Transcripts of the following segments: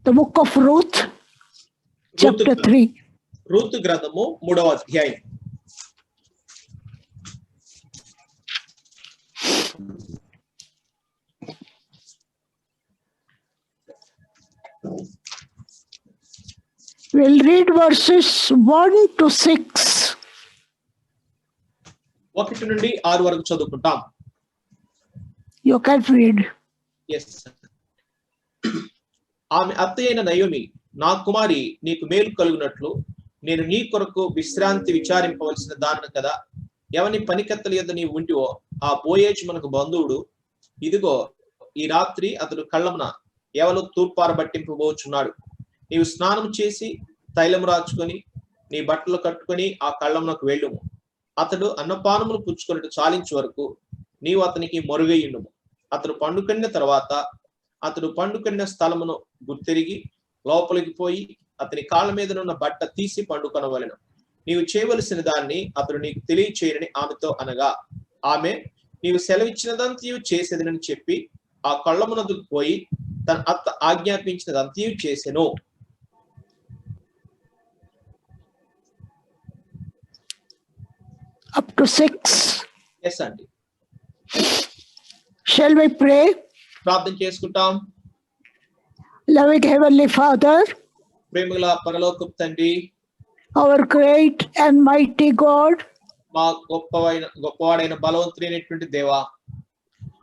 The book of Ruth, chapter 3. Ruth గ్రంథము 3వ అధ్యాయం. We'll read verses 1 to 6. 1 నుండి 6 వరకు చదువుకుంటాం. You can read. Yes. ఆమె అత్తయ్యైన నయోమి, నా కుమారి, నీకు మేలు కలుగునట్లు నేను నీ కొరకు విశ్రాంతి విచారింపవలసిన దానను కదా. ఎవని పనికత్తల యొద్ద నీవు ఉంటివో ఆ బోయేజు మనకు బంధువుడు. ఇదిగో ఈ రాత్రి అతడు కళ్ళమున ఎవలో తూర్పారబట్టింపబోచున్నాడు. నీవు స్నానం చేసి తైలము రాచుకొని నీ బట్టలు కట్టుకొని ఆ కళ్ళమునకు వెళ్ళుము. అతడు అన్నపానములు పుచ్చుకొనుట చాలించు వరకు నీవు అతనికి మొరుగయ్యుండుము. అతడు పండుకొనిన తర్వాత అతడు పండుకొనిన స్థలమును గుర్తిరిగి లోపలికి పోయి అతని కాళ్ళ మీదనున్న బట్ట తీసి పండుకొనవలెను. నీవు చేయవలసిన దాన్ని అతడు నీకు తెలియచేయనని ఆమెతో అనగా, ఆమె నీవు సెలవిచ్చినదంతయు చేసేదనని చెప్పి ఆ కళ్ళమునకు పోయి తన అత్త ఆజ్ఞాపించినదంతయు చేసెను. Up to 6. Yes, అండి. Shall we pray? ప్రార్థన చేసుకుంటాం. Loving Heavenly Father, ప్రేమగల పరలోకపు తండ్రి, our great and mighty God, మా గొప్పవాడైన బలవంతుడైనటువంటి దేవా,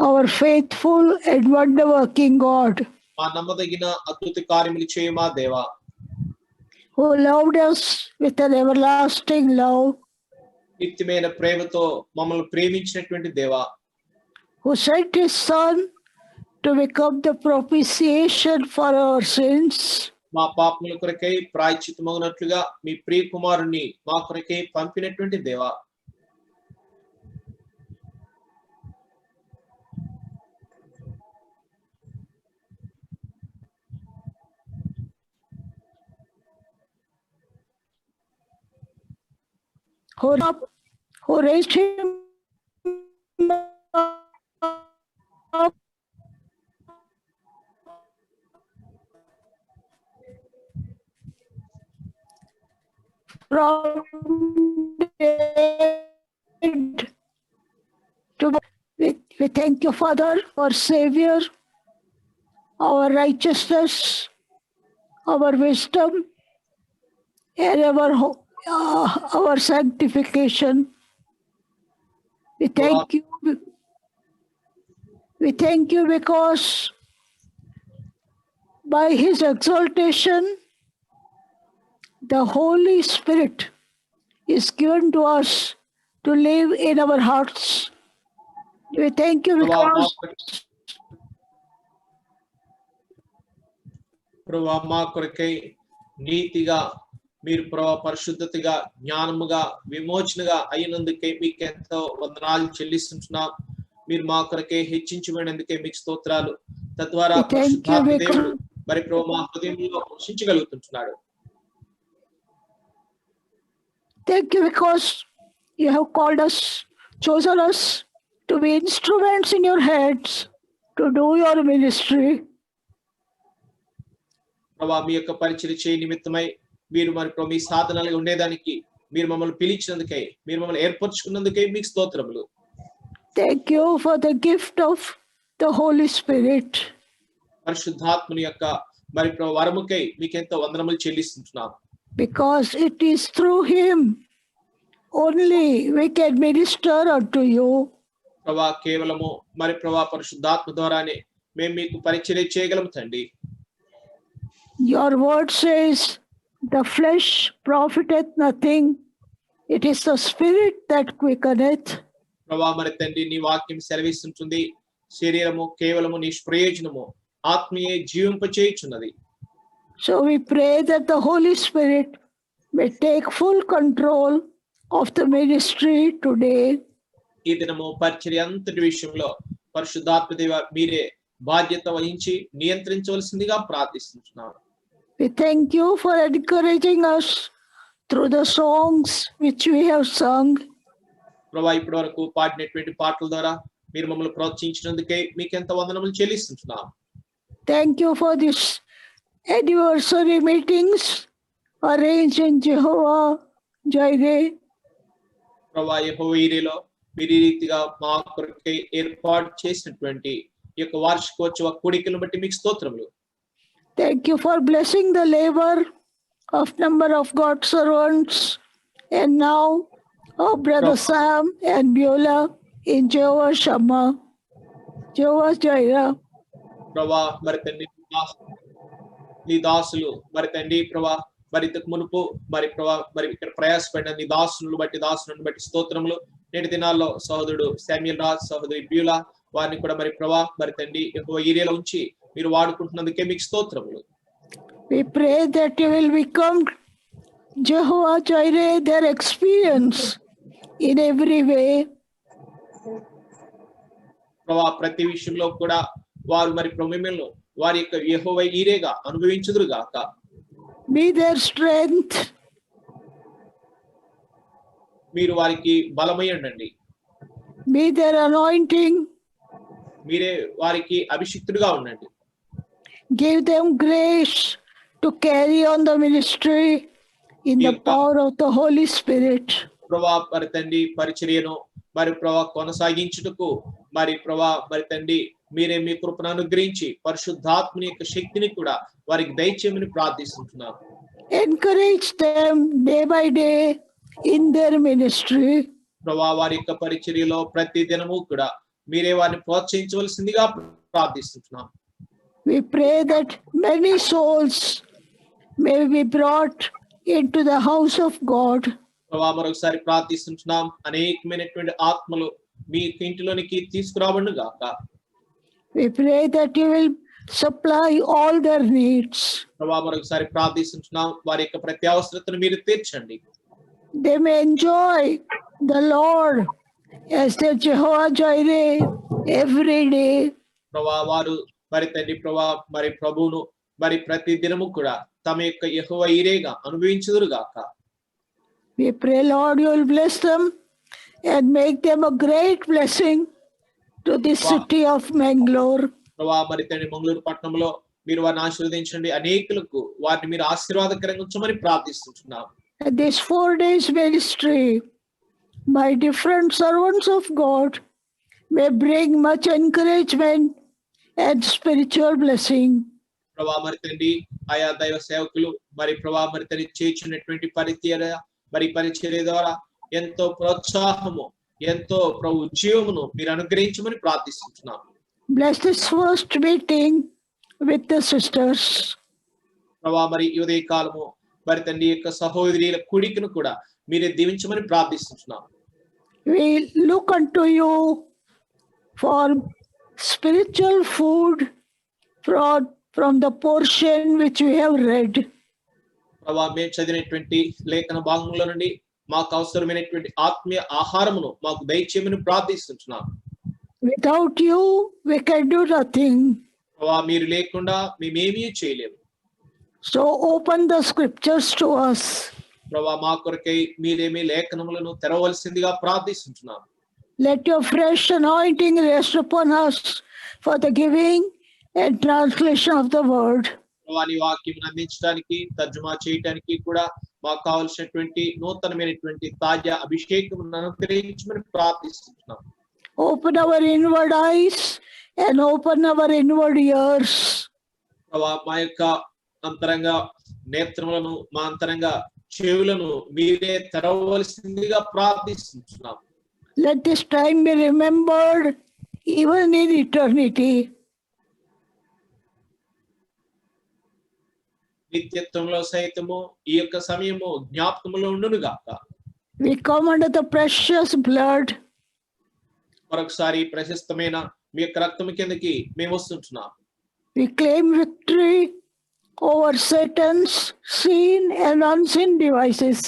our faithful and wonder-working God, మా నమ్మదగిన అద్భుత కార్యములు చేయమా దేవా, who loved us with an everlasting love, నిత్యమైన ప్రేమతో మమ్మల్ని ప్రేమించినటువంటి దేవా, who sent His Son to become the propitiation for our sins, మా పాపముల కొరకై ప్రాయశ్చిత్తమగునట్లుగా మీ ప్రియ కుమారుణ్ణి మా కొరకై పంపినటువంటి దేవా, who raised Him up from dead to we thank you, Father, our Savior, our righteousness, our wisdom, and our sanctification. We thank you. We thank you because by His exaltation, the Holy Spirit is given to us to live in our hearts. We thank you because ప్రభువా మా కొరకై నీతిగా మీరు ప్రభా పరిశుద్ధతగా జ్ఞానముగా విమోచనగా అయినందుకే మీకు ఎంతో వందనాలు చెల్లిస్తున్నాం. మీరు మా కొరకే హెచ్చించబడినందుకే మీకు స్తోత్రాలు. తద్వారా పరిశుద్ధాత్మ దేవుడు మరి ప్రభు మా హృదయంలో పోషించగలుగుతున్నాడు. Thank you because you have called us, chosen us to be instruments in your hands to do your ministry. ప్రభా మీ యొక్క పరిచర్య చేయ నిమిత్తమై మీరు మరి ప్రభు మీ సాధనాలుగా ఉండేదానికి మీరు మమ్మల్ని పిలిచినందుకై మీరు మమ్మల్ని ఏర్పరచుకున్నందుకై మీకు స్తోత్రములు. Thank you for the gift of the Holy Spirit. పరిశుద్ధాత్మని యొక్క మరి ప్రభు వరముకై మీకు ఎంతో వందనములు చెల్లిస్తున్నాం. Because it is through Him only we can minister unto you. ప్రభా కేవలము మరి ప్రభా పరిశుద్ధాత్మ ద్వారానే మేము మీకు పరిచర్య చేయగలము తండ్రి. Your word says, the flesh profiteth nothing. It is the Spirit that quickeneth. ప్రభా మరి తండ్రి నీ వాక్యం సెలవిస్తుంటుంది, శరీరము కేవలము నిష్ప్రయోజనము, ఆత్మీయ జీవింపచేయుచున్నది. So we pray that the Holy Spirit may take full control of the ministry today. ఈ దినము పరిచర్య అంతటి విషయంలో పరిశుద్ధాత్మ దేవ మీరే బాధ్యత వహించి నియంత్రించవలసిందిగా ప్రార్థిస్తున్నాను. We thank you for encouraging us through the songs which we have sung. ప్రభా ఇప్పటి వరకు పాడినటువంటి పాటల ద్వారా మీరు మమ్మల్ని ప్రోత్సహించినందుకే మీకు ఎంత వందనములు చెల్లిస్తున్నాం. Thank you for this anniversary meetings arranged in Jehovah Jireh. ప్రభా యెహోవా ఈరేలో మీరు ఈ రీతిగా మా కొరకై ఏర్పాటు చేసినటువంటి ఈ యొక్క వార్షికోత్సవ కూడికలను బట్టి మీకు స్తోత్రములు. Thank you for blessing the labor of number of God's servants and now of Brother Sam and Beulah in Jehovah Shammah, Jehovah Jireh. ప్రభా మరి తండ్రి నీ దాసులు మరి తండ్రి ప్రభా మరి ఇంతకు మునుపు మరి ప్రభా మరి ఇక్కడ ప్రయాసపడిన నీ దాసులను బట్టి స్తోత్రములు. నేటి దినాల్లో సహోదరుడు శామ్యూల్ రాజ్, సహోదరి బ్యూలా వారిని కూడా మరి ప్రభా మరి తండ్రి యెహోవా ఈరేలో ఉంచి మీరు వాడుకుంటున్నందుకే మీకు స్తోత్రములు. We pray that you will become Jehovah Jireh, their experience in every way. ప్రభా ప్రతి విషయంలో కూడా వారు మరి మిమ్మల్ని వారి యొక్క యెహోవా ఈరేగా అనుభవించుదురు గాక. Be their strength. మీరు వారికి బలమై ఉండండి. Be their anointing. మీరే వారికి అభిషిక్తుడుగా ఉండండి. Give them grace to carry on the ministry in the power of the Holy Spirit. ప్రభా మరి తండ్రి పరిచర్యను మరి ప్రభా కొనసాగించుటకు మరి ప్రభా మరి తండ్రి మీరే మీ కృపను అనుగ్రహించి పరిశుద్ధాత్మని యొక్క శక్తిని కూడా వారికి దయచేయమని ప్రార్థిస్తున్నాను. Encourage them day by day in their ministry. ప్రభా వారి యొక్క పరిచర్యలో ప్రతి దినము కూడా మీరే వారిని ప్రోత్సహించవలసిందిగా ప్రార్థిస్తున్నాం. We pray that many souls may be brought into the house of God. ప్రభా మరొకసారి ప్రార్థిస్తున్నాం, అనేకమైనటువంటి ఆత్మలు మీ ఇంటిలోనికి తీసుకురాబడును గాక. We pray that you will supply all their needs. ప్రభా మరొకసారి ప్రార్థిస్తున్నాం, వారి యొక్క ప్రతి అవసరతను మీరు తీర్చండి. They may enjoy the Lord as their Jehovah Jireh every day. ప్రభా వారు మరి తండ్రి ప్రభా మరి ప్రభువును మరి ప్రతి దినము కూడా తమ యొక్క యెహోవా ఈరేగా అనుభవించుదురు గాక. We pray, Lord, you will bless them and make them a great blessing to this city of Mangalore. ప్రభా మరి తండ్రి మంగళూరు పట్టణంలో మీరు వారిని ఆశీర్వదించండి, అనేకులకు వారిని మీరు ఆశీర్వాదకరంగా ఉంచమని ప్రార్థిస్తున్నాం. At this 4 days ministry, my different servants of God may bring much encouragement and spiritual blessing. ప్రభా మరి తండ్రి ఆయా దైవ సేవకులు మరి ప్రభా మరి తండ్రి చేర్చున్నటువంటి పరిచర్య ద్వారా ఎంతో ప్రోత్సాహము ఎంతో ప్రభు జీవమును మీరు అనుగ్రహించమని ప్రార్థిస్తున్నాం. Bless this first meeting with the sisters. ప్రభా మరి ఈ ఉదయ కాలము మరి తండ్రి యొక్క సహోదరుల కూడికను కూడా మీరే దీవించమని ప్రార్థిస్తున్నాం. We look unto you for spiritual food from the portion which we have read. ప్రభా మేము చదివినటువంటి లేఖన భాగంలో నుండి మాకు అవసరమైనటువంటి ఆత్మీయ ఆహారమును మాకు దయచేయమని ప్రార్థిస్తున్నాం. Without you, we can do nothing. ప్రభా మీరు లేకుండా మేమేమీ చేయలేము. So open the scriptures to us. ప్రభా మా కొరకై మీరేమీ లేఖనములను తెరవలసిందిగా ప్రార్థిస్తున్నాం. Let your fresh anointing rest upon us for the giving and translation of the word. ప్రభా నీ వాక్యం అందించడానికి తర్జుమా చేయడానికి కూడా మాకు కావలసినటువంటి నూతనమైనటువంటి తాజా అభిషేకం అనుగ్రహించమని ప్రార్థిస్తున్నాం. Open our inward eyes and open our inward ears. ప్రభా మా యొక్క అంతరంగ నేత్రములను మా అంతరంగ చెవులను మీరే తెరవలసిందిగా ప్రార్థిస్తున్నాం. Let this time be remembered even in eternity. నిత్యత్వంలో సైతము ఈ యొక్క సమయము జ్ఞాపకములో ఉండును గాక. We come under the precious blood. మరొకసారి ప్రశస్తమైన మీ యొక్క రక్తము కిందకి మేము వస్తుంటున్నాం. We claim victory over Satan's seen and unseen devices.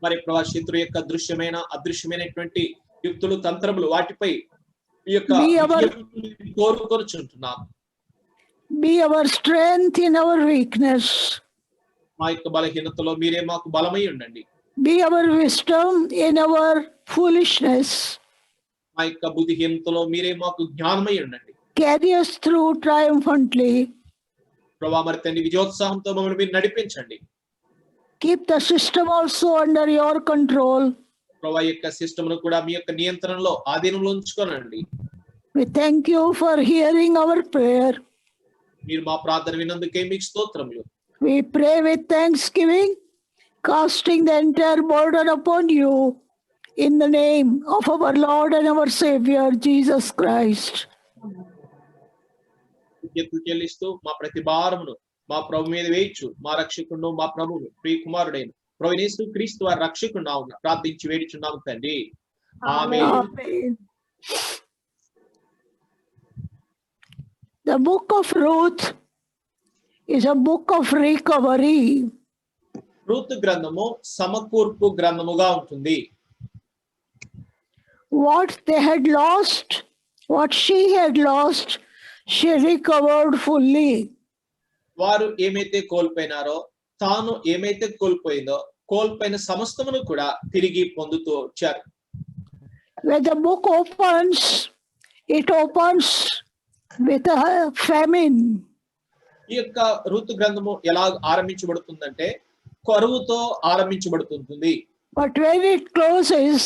మరి ప్రభా శత్రు యొక్క దృశ్యమైన అదృశ్యమైనటువంటి యుక్తులు తంత్రములు వాటిపై ఈ యొక్క కోరుకొనుచుంటున్నాం. Be our strength in our weakness. మా యొక్క బలహీనతలో మీరే మాకు బలమై ఉండండి. Be our wisdom in our foolishness. మా యొక్క బుద్ధిహీనతలో మీరే మాకు జ్ఞానమై ఉండండి. Carry us through triumphantly. ప్రభా మరి తండ్రి విజయోత్సాహంతో మమ్మల్ని మీరు నడిపించండి. Keep the system also under your control. ప్రభా యొక్క సిస్టమ్ను కూడా మీ యొక్క నియంత్రణలో ఆధీనంలో ఉంచుకోనండి. We thank you for hearing our prayer. మీరు మా ప్రార్థన విన్నందుకే మీకు స్తోత్రములు. We pray with thanksgiving, casting the entire burden upon you in the name of our Lord and our Savior, Jesus Christ. కృతజ్ఞతలు చెల్లిస్తూ మా ప్రతి భారమును మా ప్రభు మీద వేయచ్చు. మా రక్షకుడు మా ప్రభువు ప్రియ కుమారుడైన ప్రభువైన యేసుక్రీస్తు వారి రక్షకుడు నామమున ప్రార్థించి వేడుచున్నాము తండ్రి. ఆమేన్. Amen. The book of Ruth is a book of recovery. Ruth గ్రంథము సమకూర్పు గ్రంథముగా ఉంటుంది. What they had lost, what she had lost, she recovered fully. వారు ఏమైతే కోల్పోయినారో తాను ఏమైతే కోల్పోయిందో కోల్పోయిన సమస్తమును కూడా తిరిగి పొందుతూ వచ్చారు. When the book opens, it opens with a famine. ఈ యొక్క ఋతు గ్రంథము ఎలా ఆరంభించబడుతుందంటే కరువుతో ఆరంభించబడుతుంది. But when it closes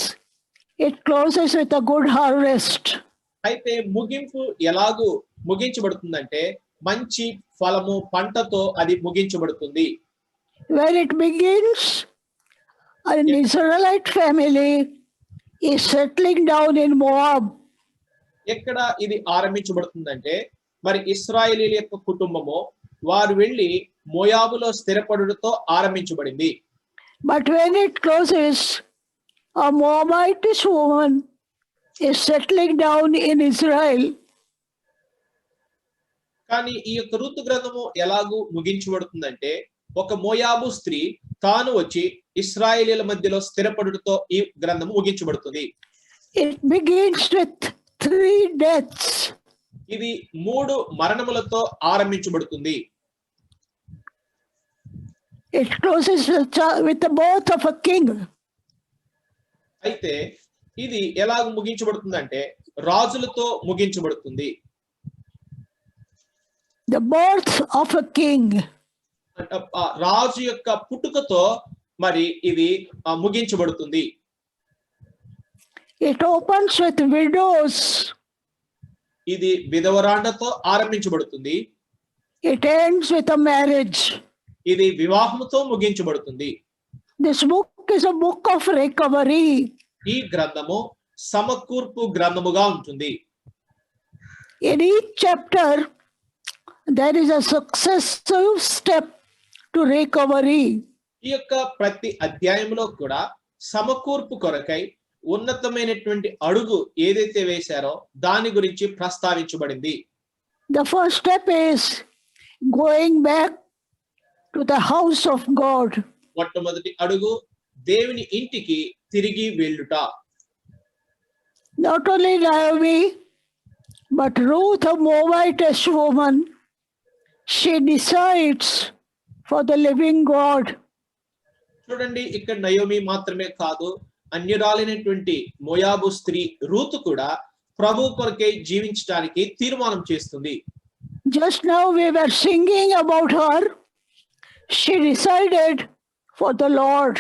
with a good harvest. అయితే ముగింపు ఎలాగూ ముగించబడుతుందంటే మంచి ఫలము పంటతో అది ముగించబడుతుంది. When it begins, an Israelite family is settling down in Moab. ఎక్కడ ఇది ఆరంభించబడుతుందంటే మరి ఇశ్రాయేలీయుల యొక్క కుటుంబము వారు వెళ్ళి మోయాబులో స్థిరపడుటతో ఆరంభించబడింది. But when it closes, a Moabitess woman is settling down in Israel. కానీ ఈ యొక్క ఋతు గ్రంథము ఎలాగూ ముగించబడుతుందంటే ఒక మోయాబు స్త్రీ తాను వచ్చి ఇశ్రాయేలీయుల మధ్యలో స్థిరపడుటతో ఈ గ్రంథము ముగించబడుతుంది. It begins with 3 deaths. ఇది 3 మరణములతో ఆరంభించబడుతుంది. It closes with the birth of a king. అయితే ఇది ఎలాగ ముగించబడుతుందంటే రాజులతో ముగించబడుతుంది. The birth of a king. రాజు యొక్క పుట్టుకతో మరి ఇది ముగించబడుతుంది. It opens with widows. ఇది విధవరాండతో ఆరంభించబడుతుంది. It ends with a marriage. ఇది వివాహముతో ముగించబడుతుంది. This book is a book of recovery. ఈ గ్రంథము సమకూర్పు గ్రంథముగా ఉంటుంది. In each chapter, there is a successive step to recovery. ఈ యొక్క ప్రతి అధ్యాయంలో కూడా సమకూర్పు కొరకై ఉన్నతమైనటువంటి అడుగు ఏదైతే వేశారో దాని గురించి ప్రస్తావించబడింది. The first step is going back to the house of God. మొట్టమొదటి అడుగు దేవుని ఇంటికి తిరిగి వెళ్ళుట. Not only Naomi, but Ruth, a Moabitess woman, she decides for the living God. చూడండి, ఇక్కడ నయోమి మాత్రమే కాదు, అన్యురాలైనటువంటి మోయాబు స్త్రీ రూతు కూడా ప్రభు కొరకై జీవించడానికి తీర్మానం చేస్తుంది. Just now we were singing about her. She decided for the Lord.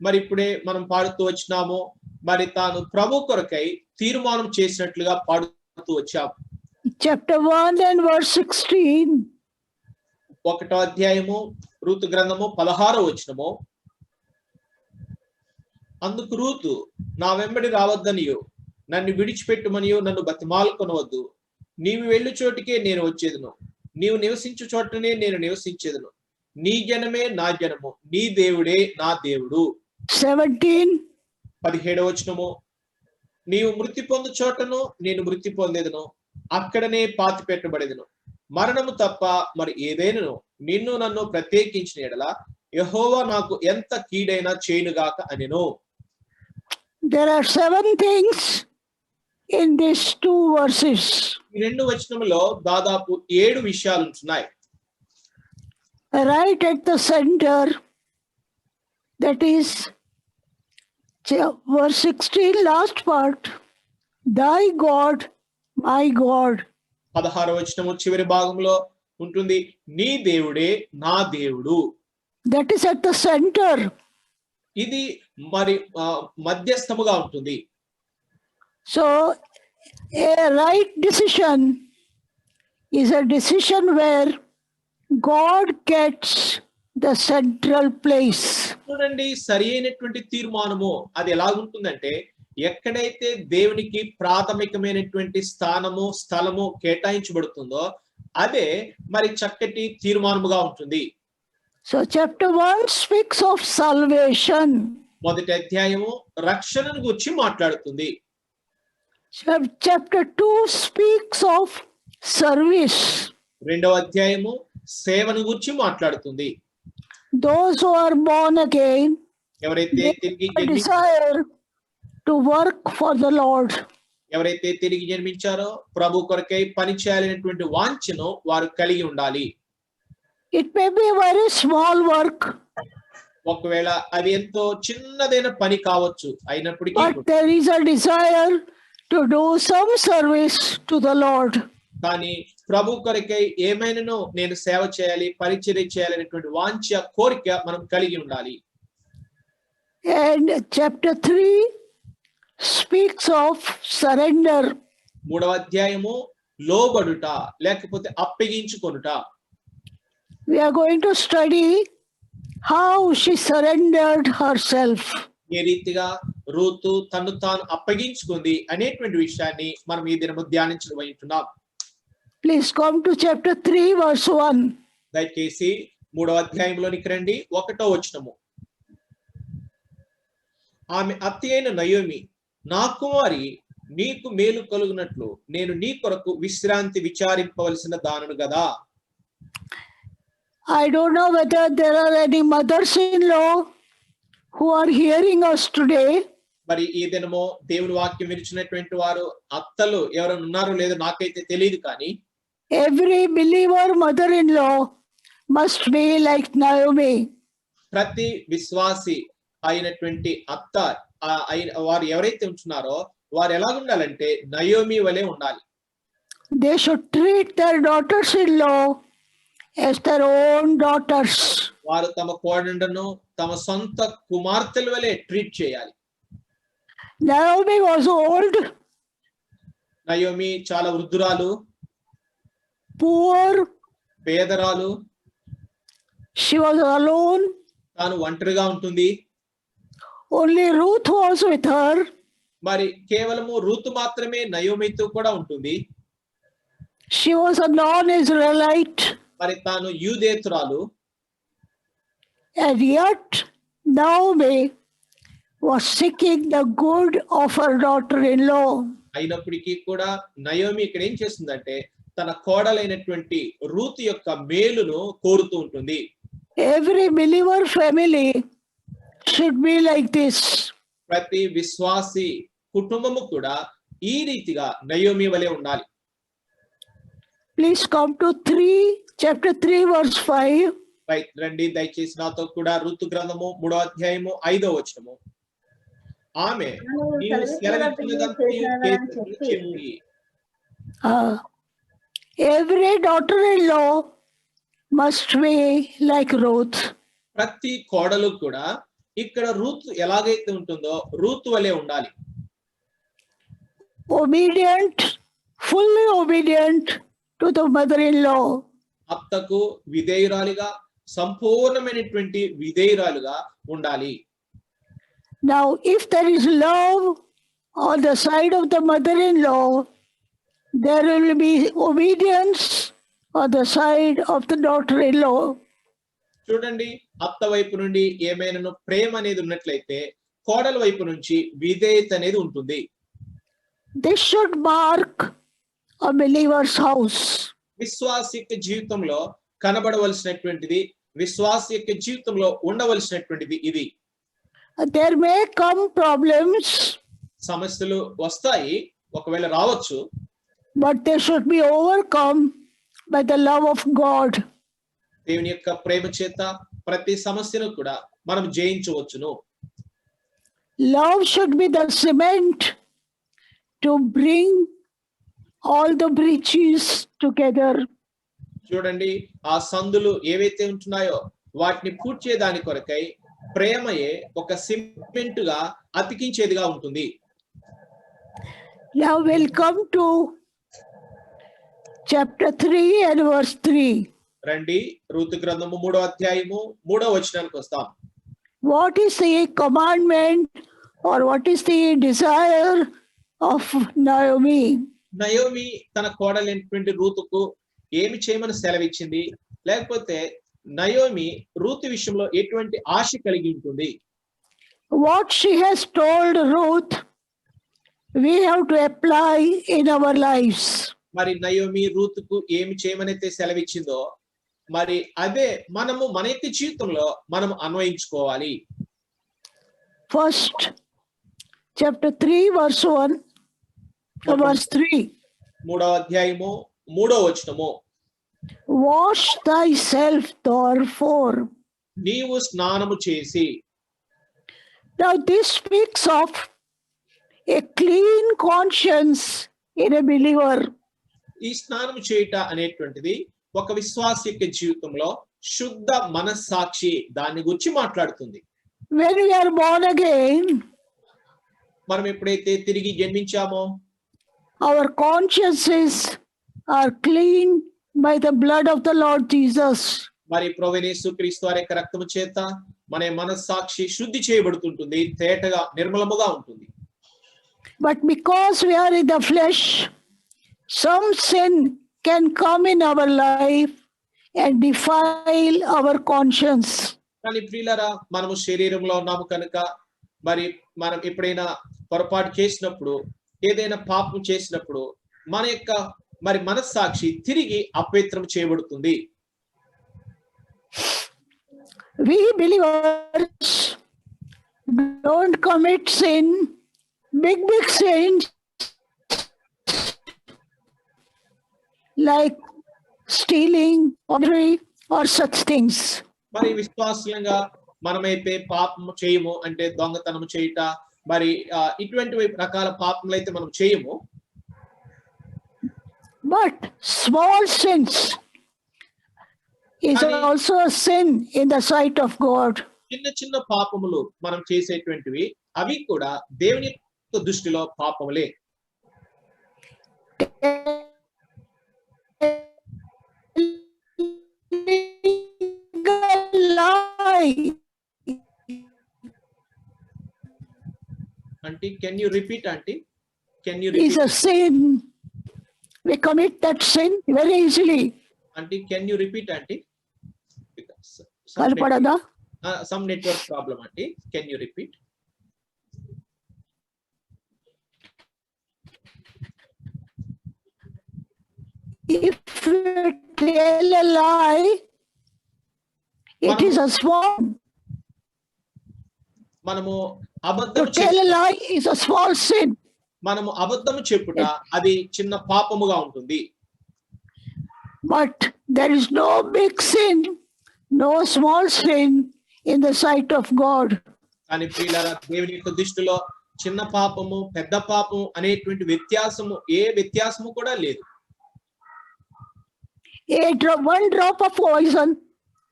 మరి ఇప్పుడే మనం పాడుతూ వచ్చినాము, మరి తాను ప్రభు కొరకై తీర్మానం చేసినట్లుగా పాడుతూ వచ్చాము. Chapter 1 and verse 16. 1వ అధ్యాయము రూతు గ్రంథము 16వ వచనము. అందుకు రూతు, నా వెంబడి రావద్దనియు నన్ను విడిచిపెట్టుమనియు నన్ను బతిమాలుకొనవద్దు. నీవు వెళ్ళు చోటికే నేను వచ్చేదను, నీవు నివసించు చోటనే నేను నివసించేదను. నీ జనమే నా జనము, నీ దేవుడే నా దేవుడు. 17. 17వ వచనము. నీవు మృతి పొందు చోటను నేను మృతి పొందేదను, అక్కడనే పాతి పెట్టబడేదను. మరణము తప్ప మరి ఏదైనను నిన్ను నన్ను ప్రత్యేకించిన ఎడల యెహోవా నాకు ఎంత కీడైనా చేయునుగాక అనెను. There are 7 things in these 2 verses. ఈ 2 వచనములో దాదాపు 7 విషయాలు ఉంటున్నాయి. Right at the center, that is verse 16, last part, thy God, my God. 16వ వచనము చివరి భాగంలో ఉంటుంది, నీ దేవుడే నా దేవుడు. That is at the center. ఇది మరి మధ్యస్థముగా ఉంటుంది. So a right decision is a decision where God gets the central place. చూడండి, సరి అయినటువంటి తీర్మానము అది ఎలాగుంటుందంటే, ఎక్కడైతే దేవునికి ప్రాథమికమైనటువంటి స్థలము కేటాయించబడుతుందో అదే మరి చక్కటి తీర్మానముగా ఉంటుంది. So chapter 1 speaks of salvation. మొదటి అధ్యాయము రక్షణను గురించి మాట్లాడుతుంది. Chapter 2 speaks of service. రెండవ అధ్యాయము సేవను గురించి మాట్లాడుతుంది. Those who are born again, ఎవరైతే తిరిగి a desire to work for the Lord. ఎవరైతే తిరిగి జన్మించారో ప్రభు కొరకై పని చేయాలనేటువంటి వాంఛను వారు కలిగి ఉండాలి. It may be a very small work, ఒకవేళ అది ఎంతో చిన్నదైన పని కావచ్చు, అయినప్పటికీ but there is a desire to do some service to the Lord. కానీ ప్రభు కొరకై ఏమైనానో నేను సేవ చేయాలి, పరిచర్య చేయాలనేటువంటి వాంఛ, కోరిక మనం కలిగి ఉండాలి. And chapter 3 speaks of surrender. మూడవ అధ్యాయము లోబడుట లేకపోతే అప్పగించుకొనుట. We are going to study how she surrendered herself. ఏ రీతిగా రూతు తను తాను అప్పగించుకుంది అనేటువంటి విషయాన్ని మనం ఈ దినము ధ్యానించబోతున్నాం. Please come to chapter 3 verse 1. దయచేసి మూడవ అధ్యాయంలోనికి రండి, 1వ వచనము. ఆమె అత్త అయిన నయోమి, నా కుమారి, నీకు మేలు కలుగునట్లు నేను నీ కొరకు విశ్రాంతి విచారింపవలసిన దానను గదా. I don't know whether there are any mothers-in-law who are hearing us today. మరి ఈ దినము దేవుని వాక్యం వినిచినటువంటి వారు అత్తలు ఎవరైనా ఉన్నారో లేదో నాకైతే తెలియదు, కానీ Every believer mother-in-law must be like Naomi. ప్రతి విశ్వాసి అయినటువంటి అత్త వారు ఎవరైతే ఉంటున్నారో వారు ఎలా ఉండాలంటే నయోమి వలె ఉండాలి. They should treat their daughters-in-law as their own daughters. వారు తమ కోడళ్లను తమ సొంత కుమార్తెల వలె ట్రీట్ చేయాలి. Naomi was old, నయోమి చాలా వృద్ధురాలు, poor, పేదరాలు, she was alone. తాను ఒంటరిగా ఉంటుంది. Only Ruth was with her. మరి కేవలము రూతు మాత్రమే నయోమితో కూడా ఉంటుంది. She was a non-Israelite. మరి తాను యూదేతురాలు. And yet Naomi was seeking the good of her daughter-in-law. అయినప్పటికీ కూడా నయోమి ఇక్కడ ఏం చేస్తుందంటే తన కోడలైనటువంటి రూతు యొక్క మేలును కోరుతూ ఉంటుంది. Every believer family should be like this. ప్రతి విశ్వాసి కుటుంబము కూడా ఈ రీతిగా నయోమి వలె ఉండాలి. Please come to chapter 3 verse 5. రండి దయచేసి నాతో కూడా ఋతు గ్రంథము 3వ అధ్యాయము 5వ వచనము. ఆమె నీవు సెలవిచ్చినదంతయు చేతులు చెప్పి. Every daughter-in-law must be like Ruth. ప్రతి కోడలు కూడా ఇక్కడ రూతు ఎలాగైతే ఉంటుందో రూతు వలె ఉండాలి. Obedient, fully obedient to the mother-in-law. అత్తకు విధేయురాలిగా, సంపూర్ణమైనటువంటి విధేయురాలుగా ఉండాలి. Now, if there is love on the side of the mother-in-law, there will be obedience on the side of the daughter-in-law. చూడండి, అత్త వైపు నుండి ఏమైనా ప్రేమ అనేది ఉన్నట్లయితే కోడల వైపు నుంచి విధేయత అనేది ఉంటుంది. This should mark a believer's house. విశ్వాసి యొక్క జీవితంలో కనబడవలసినటువంటిది, విశ్వాసి యొక్క జీవితంలో ఉండవలసినటువంటిది ఇది. There may come problems, సమస్యలు వస్తాయి, ఒకవేళ రావచ్చు, but they should be overcome by the love of God. దేవుని యొక్క ప్రేమ చేత ప్రతి సమస్యను కూడా మనం జయించవచ్చును. Love should be the cement to bring all the breaches together. చూడండి ఆ సందులు ఏవైతే ఉంటున్నాయో వాటిని పూడ్చే దాని కొరకై ప్రేమయే ఒక సిమెంట్ గా అతికించేదిగా ఉంటుంది. Now we'll come to chapter 3 and verse 3. రండి రూతు గ్రంథము 3వ అధ్యాయము 3వ వచనానికి వస్తాం. What is the commandment or what is the desire of Naomi? Naomi తన కోడలైనటువంటి రూతుకు ఏమి చేయమని సెలవిచ్చింది, లేకపోతే నయోమి రూతు విషయంలో ఎటువంటి ఆశ కలిగి ఉంటుంది? What she has told Ruth, we have to apply in our lives. మరి నయోమి రూతుకు ఏమి చేయమనైతే సెలవిచ్చిందో మరి అదే మనము మన యొక్క జీవితంలో మనం అన్వయించుకోవాలి. First, chapter 3, verse 1, verse 3. 3వ అధ్యాయము 3వ వచనము. Wash thyself therefore. నీవు స్నానము చేసి. Now this speaks of a clean conscience in a believer. ఈ స్నానం చేయుట అనేటువంటిది ఒక విశ్వాస యొక్క జీవితంలో శుద్ధ మనస్సాక్షి దాని గురించి మాట్లాడుతుంది. When we are born again, మనం ఎప్పుడైతే తిరిగి జన్మించామో our consciences are clean by the blood of the Lord Jesus. మరి ప్రభువైన యేసుక్రీస్తు వారి యొక్క రక్తము చేత మన మనస్సాక్షి శుద్ధి చేయబడుతుంటుంది, తేటగా నిర్మలముగా ఉంటుంది. But because we are in the flesh, some sin can come in our life and defile our conscience. కానీ ప్రియులారా మనము శరీరంలో ఉన్నాము కనుక మరి మనం ఎప్పుడైనా పొరపాటు చేసినప్పుడు ఏదైనా పాపం చేసినప్పుడు మన యొక్క మరి మనస్సాక్షి తిరిగి అపవిత్రం చేయబడుతుంది. We believers don't commit sin, big sins like stealing, adultery or such things. మరి విశ్వాసంగా మనమైతే పాపము చేయము, అంటే దొంగతనము చేయుట మరి ఇటువంటి రకాల పాపములు అయితే మనం చేయము. But small sins is also a sin in the sight of God. చిన్న చిన్న పాపములు మనం చేసేటువంటివి అవి కూడా దేవుని యొక్క దృష్టిలో పాపములే. Lie. Auntie, can you repeat, Auntie? Can you Is repeat? a sin. We commit that sin very easily. Auntie, can you repeat, Auntie? Because Kalpadada. some network problem, Auntie. Can you repeat? If we tell a lie, it is a small. మనము To అబద్ధము tell a lie is a small sin. మనము అబద్ధము చెప్పుట అది చిన్న పాపముగా ఉంటుంది. But there is no big sin, no small sin in the sight of God. కానీ ప్రియులారా దేవుని యొక్క దృష్టిలో చిన్న పాపము పెద్ద పాపము అనేటువంటి వ్యత్యాసము వ్యత్యాసము కూడా లేదు. One drop of poison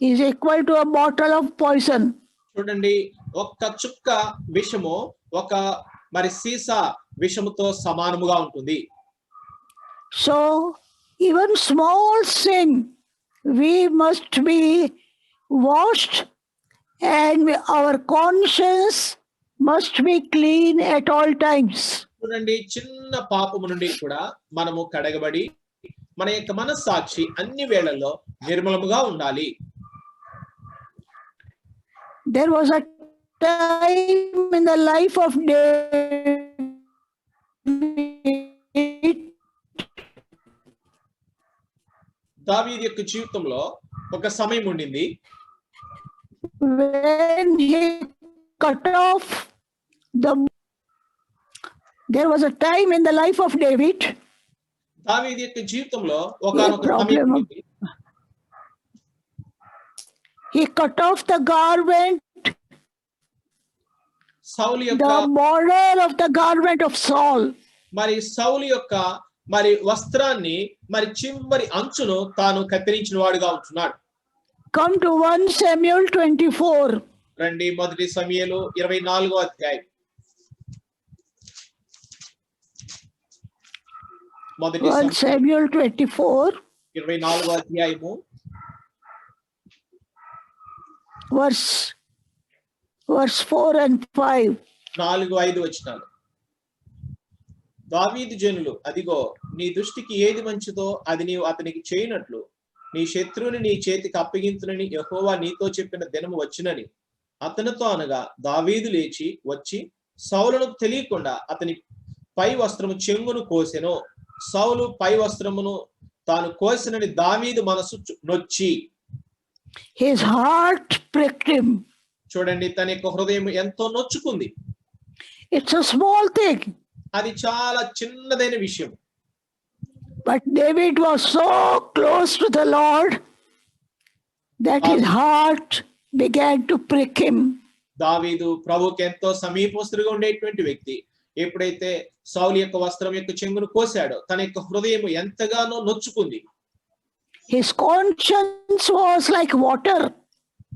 is equal to a bottle of poison. చూడండి ఒక్క చుక్క విషము ఒక మరి సీసా విషముతో సమానముగా ఉంటుంది. So even small sin, we must be washed and our conscience must be clean at all times. చూడండి చిన్న పాపము నుండి కూడా మనము కడగబడి మన యొక్క మనస్సాక్షి అన్ని వేళల్లో నిర్మలముగా ఉండాలి. There was a time in the life of David దావీదు యొక్క జీవితంలో ఒక సమయం ఉండింది when he cut off there was a time in the life of David. దావీదు యొక్క జీవితంలో ఒకానొక సమయం ఉండింది. He cut off the garment, సౌలు యొక్క the border of the garment of Saul. మరి సౌలు యొక్క మరి వస్త్రాన్ని మరి చివరి అంచును తాను కత్తిరించిన వాడుగా ఉంటున్నాడు. Come to 1 Samuel 24. రండి మొదటి సమూయేలు 24వ అధ్యాయం. మొదటి 1 Samuel 24, 24వ అధ్యాయము verse 4 and 5. 4-5 వచనాలు. దావీదు జనులు, అదిగో నీ దృష్టికి ఏది మంచిదో అది నీవు అతనికి చేయనట్లు నీ శత్రువుని నీ చేతికి అప్పగించునని యెహోవా నీతో చెప్పిన దినము వచ్చినని అతనితో అనగా, దావీదు లేచి వచ్చి సౌలును తెలియకుండా అతని పై వస్త్రము చెంగును కోసెను. సౌలు పై వస్త్రమును తాను కోసినని దావీదు మనసు నొచ్చి, His heart pricked him. చూడండి, తన యొక్క హృదయం ఎంతో నొచ్చుకుంది. It's a small thing, అది చాలా చిన్నదైన విషయం. but David was so close to the Lord that his heart began to prick him. దావీదు ప్రభువుకి ఎంతో సమీపస్తుడిగా ఉండేటువంటి వ్యక్తి. ఎప్పుడైతే సౌలు యొక్క వస్త్రం యొక్క చెంగును కోసాడో తన యొక్క హృదయం ఎంతగానో నొచ్చుకుంది. His conscience was like water.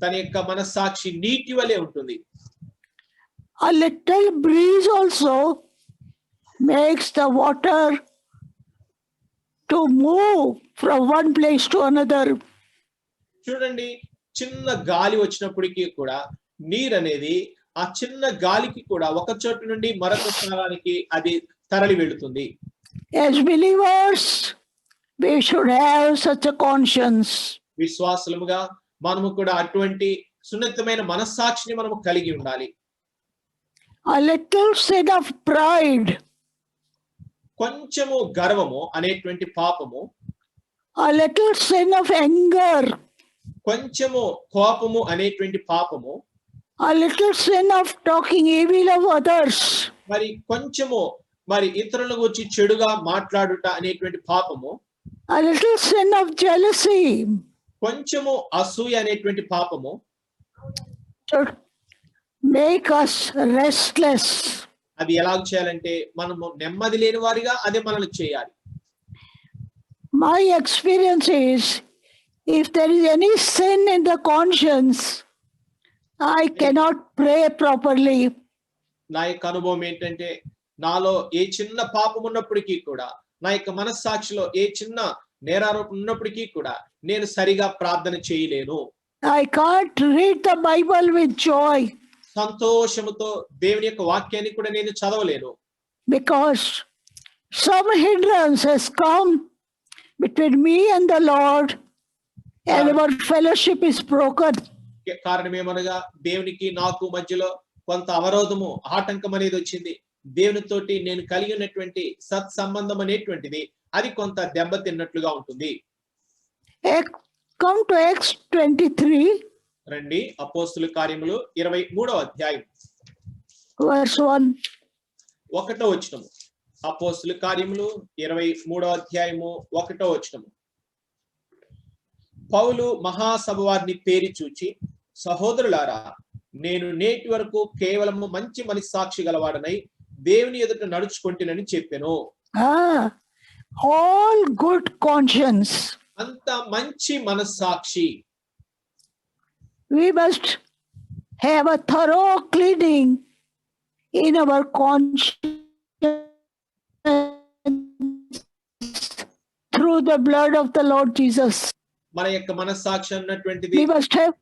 తన యొక్క మనస్సాక్షి నీటి వలె ఉంటుంది. A little breeze also makes the water to move from one place to another. చూడండి, చిన్న గాలి వచ్చినప్పటికీ కూడా నీరు అనేది ఆ చిన్న గాలికి కూడా ఒక చోటు నుండి మరొక స్థానానికి అది తరలి వెళుతుంది. As believers, we should have such a conscience. విశ్వాసులుగా మనము కూడా అటువంటి సున్నితమైన మనస్సాక్షిని మనము కలిగి ఉండాలి. A little sin of pride, కొంచెము గర్వము అనేటువంటి పాపము, a little sin of anger, కొంచెము కోపము అనేటువంటి పాపము, a little sin of talking evil of others, మరి కొంచెము మరి ఇతరుల గురించి చెడుగా మాట్లాడుట అనేటువంటి పాపము, a little sin of jealousy కొంచెము అసూయ అనేటువంటి పాపము should make us restless. అది ఎలా చేయాలంటే మనము నెమ్మది లేని వారిగా అదే మనల్ని చేయాలి. My experience is, if there is any sin in the conscience, I cannot pray properly. నా యొక్క అనుభవం ఏంటంటే, నాలో ఏ చిన్న పాపం ఉన్నప్పటికీ కూడా, నా యొక్క మనస్సాక్షిలో ఏ చిన్న నేరారోపణ ఉన్నప్పటికీ కూడా నేను సరిగా ప్రార్థన చేయలేను. I can't read the Bible with joy సంతోషముతో దేవుని యొక్క వాక్యాన్ని కూడా నేను చదవలేను. because some hindrance has come between me and the Lord and our fellowship is broken. కారణం ఏమనగా, దేవునికి నాకు మధ్యలో కొంత అవరోధము, ఆటంకం అనేది వచ్చింది. దేవునితోటి నేను కలిగి ఉన్నటువంటి సత్సంబంధం అనేటువంటిది అది కొంత దెబ్బతిన్నట్లుగా ఉంటుంది. Come to Acts 23, రండి, అపోస్తుల కార్యములు 23వ అధ్యాయం verse 1. 1వ వచనము. అపోస్తుల కార్యములు 23వ అధ్యాయము 1వ వచనము. పౌలు మహాసభ వారిని పేరి చూచి, సహోదరులారా, నేను నేటి వరకు కేవలము మంచి మనస్సాక్షి గలవాడనై దేవుని ఎదుట నడుచుకుంటునని చెప్పెను. All good conscience. అంత మంచి మనస్సాక్షి. We must have a thorough cleaning in our conscience through the blood of the Lord Jesus. మన యొక్క మనస్సాక్షి అన్నటువంటిది We must have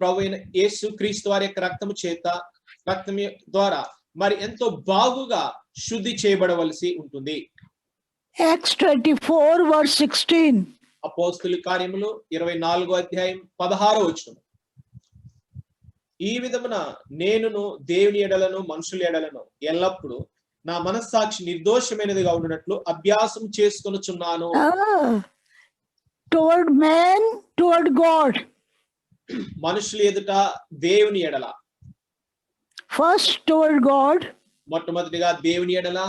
ప్రభు అయిన యేసు క్రీస్తు వారి యొక్క రక్తము చేత, రక్తం ద్వారా మరి ఎంతో బాగుగా శుద్ధి చేయబడవలసి ఉంటుంది. Acts 24 verse 16. అపోస్తుల కార్యములు 24వ అధ్యాయం 16వ వచనం. ఈ విధమున నేనును దేవుని ఎడలను మనుషుల ఎడలను ఎల్లప్పుడూ నా మనస్సాక్షి నిర్దోషమైనదిగా ఉండునట్లు అభ్యాసం చేసుకొనుచున్నాను. Toward man, toward God. మనుషుల ఎదుట దేవుని ఎడల. First toward God. మొట్టమొదటిగా దేవుని ఎడల,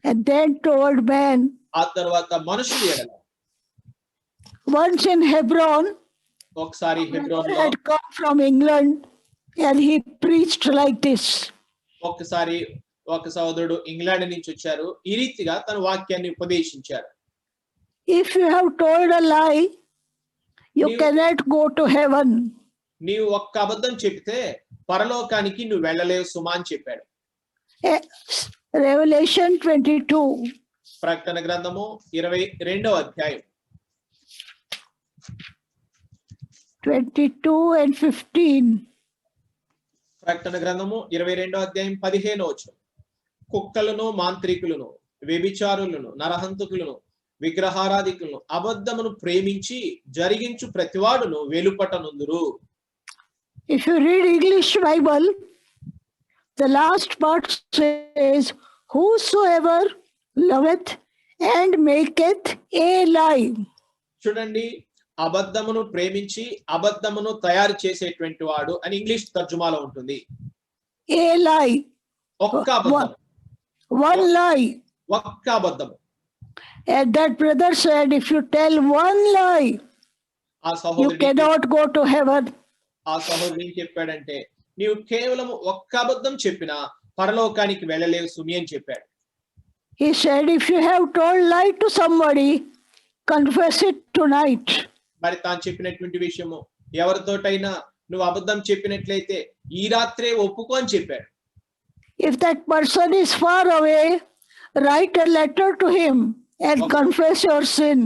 and then toward man. ఆ తర్వాత మనుషుల ఎడల. Once in Hebron, ఒకసారి హెబ్రోన్లో had come from England and he preached like this. ఒకసారి ఒక సహోదరుడు ఇంగ్లాండ్ నుంచి వచ్చారు. ఈ రీతిగా తన వాక్యాన్ని ఉపదేశించారు. If you have told a lie, you You- cannot go to heaven. నీవు ఒక్క అబద్ధం చెప్తే పరలోకానికి నువ్వు వెళ్ళలేవు సుమా అని చెప్పాడు. Eh, Revelation 22. ప్రకటన గ్రంథము 22వ అధ్యాయం 22 and 15. ప్రకటన గ్రంథము 22వ అధ్యాయం 15వ వచనం. కుక్కలను, మాంత్రికులను, వ్యభిచారులను, నరహంతకులను, విగ్రహారాధికులను, అబద్ధమును ప్రేమించి జరిగించు ప్రతివాడును వెలుపటనుందురు. If you read English Bible, the last part says, whosoever loveth and maketh a lie. చూడండి, అబద్ధమును ప్రేమించి అబద్ధమును తయారు చేసేటువంటి వాడు అని ఇంగ్లీష్ తర్జుమాలో ఉంటుంది. A lie. ఒక్క అబద్ధం, One lie. ఒక్క అబద్ధము. And that brother said, if you tell one lie, ఆ you సహోదరుడు cannot go to heaven. ఆ సహోదరుడు ఏం చెప్పాడంటే, నీవు కేవలం ఒక్క అబద్ధం చెప్పినా పరలోకానికి వెళ్ళలేవు సుమి అని చెప్పాడు. He said, if you have told lie to somebody, confess it tonight. మరి తాను చెప్పినటువంటి విషయము, ఎవరితోటైనా నువ్వు అబద్ధం చెప్పినట్లయితే ఈ రాత్రే ఒప్పుకో అని చెప్పాడు. If that person is far away, write a letter to him and confess your sin.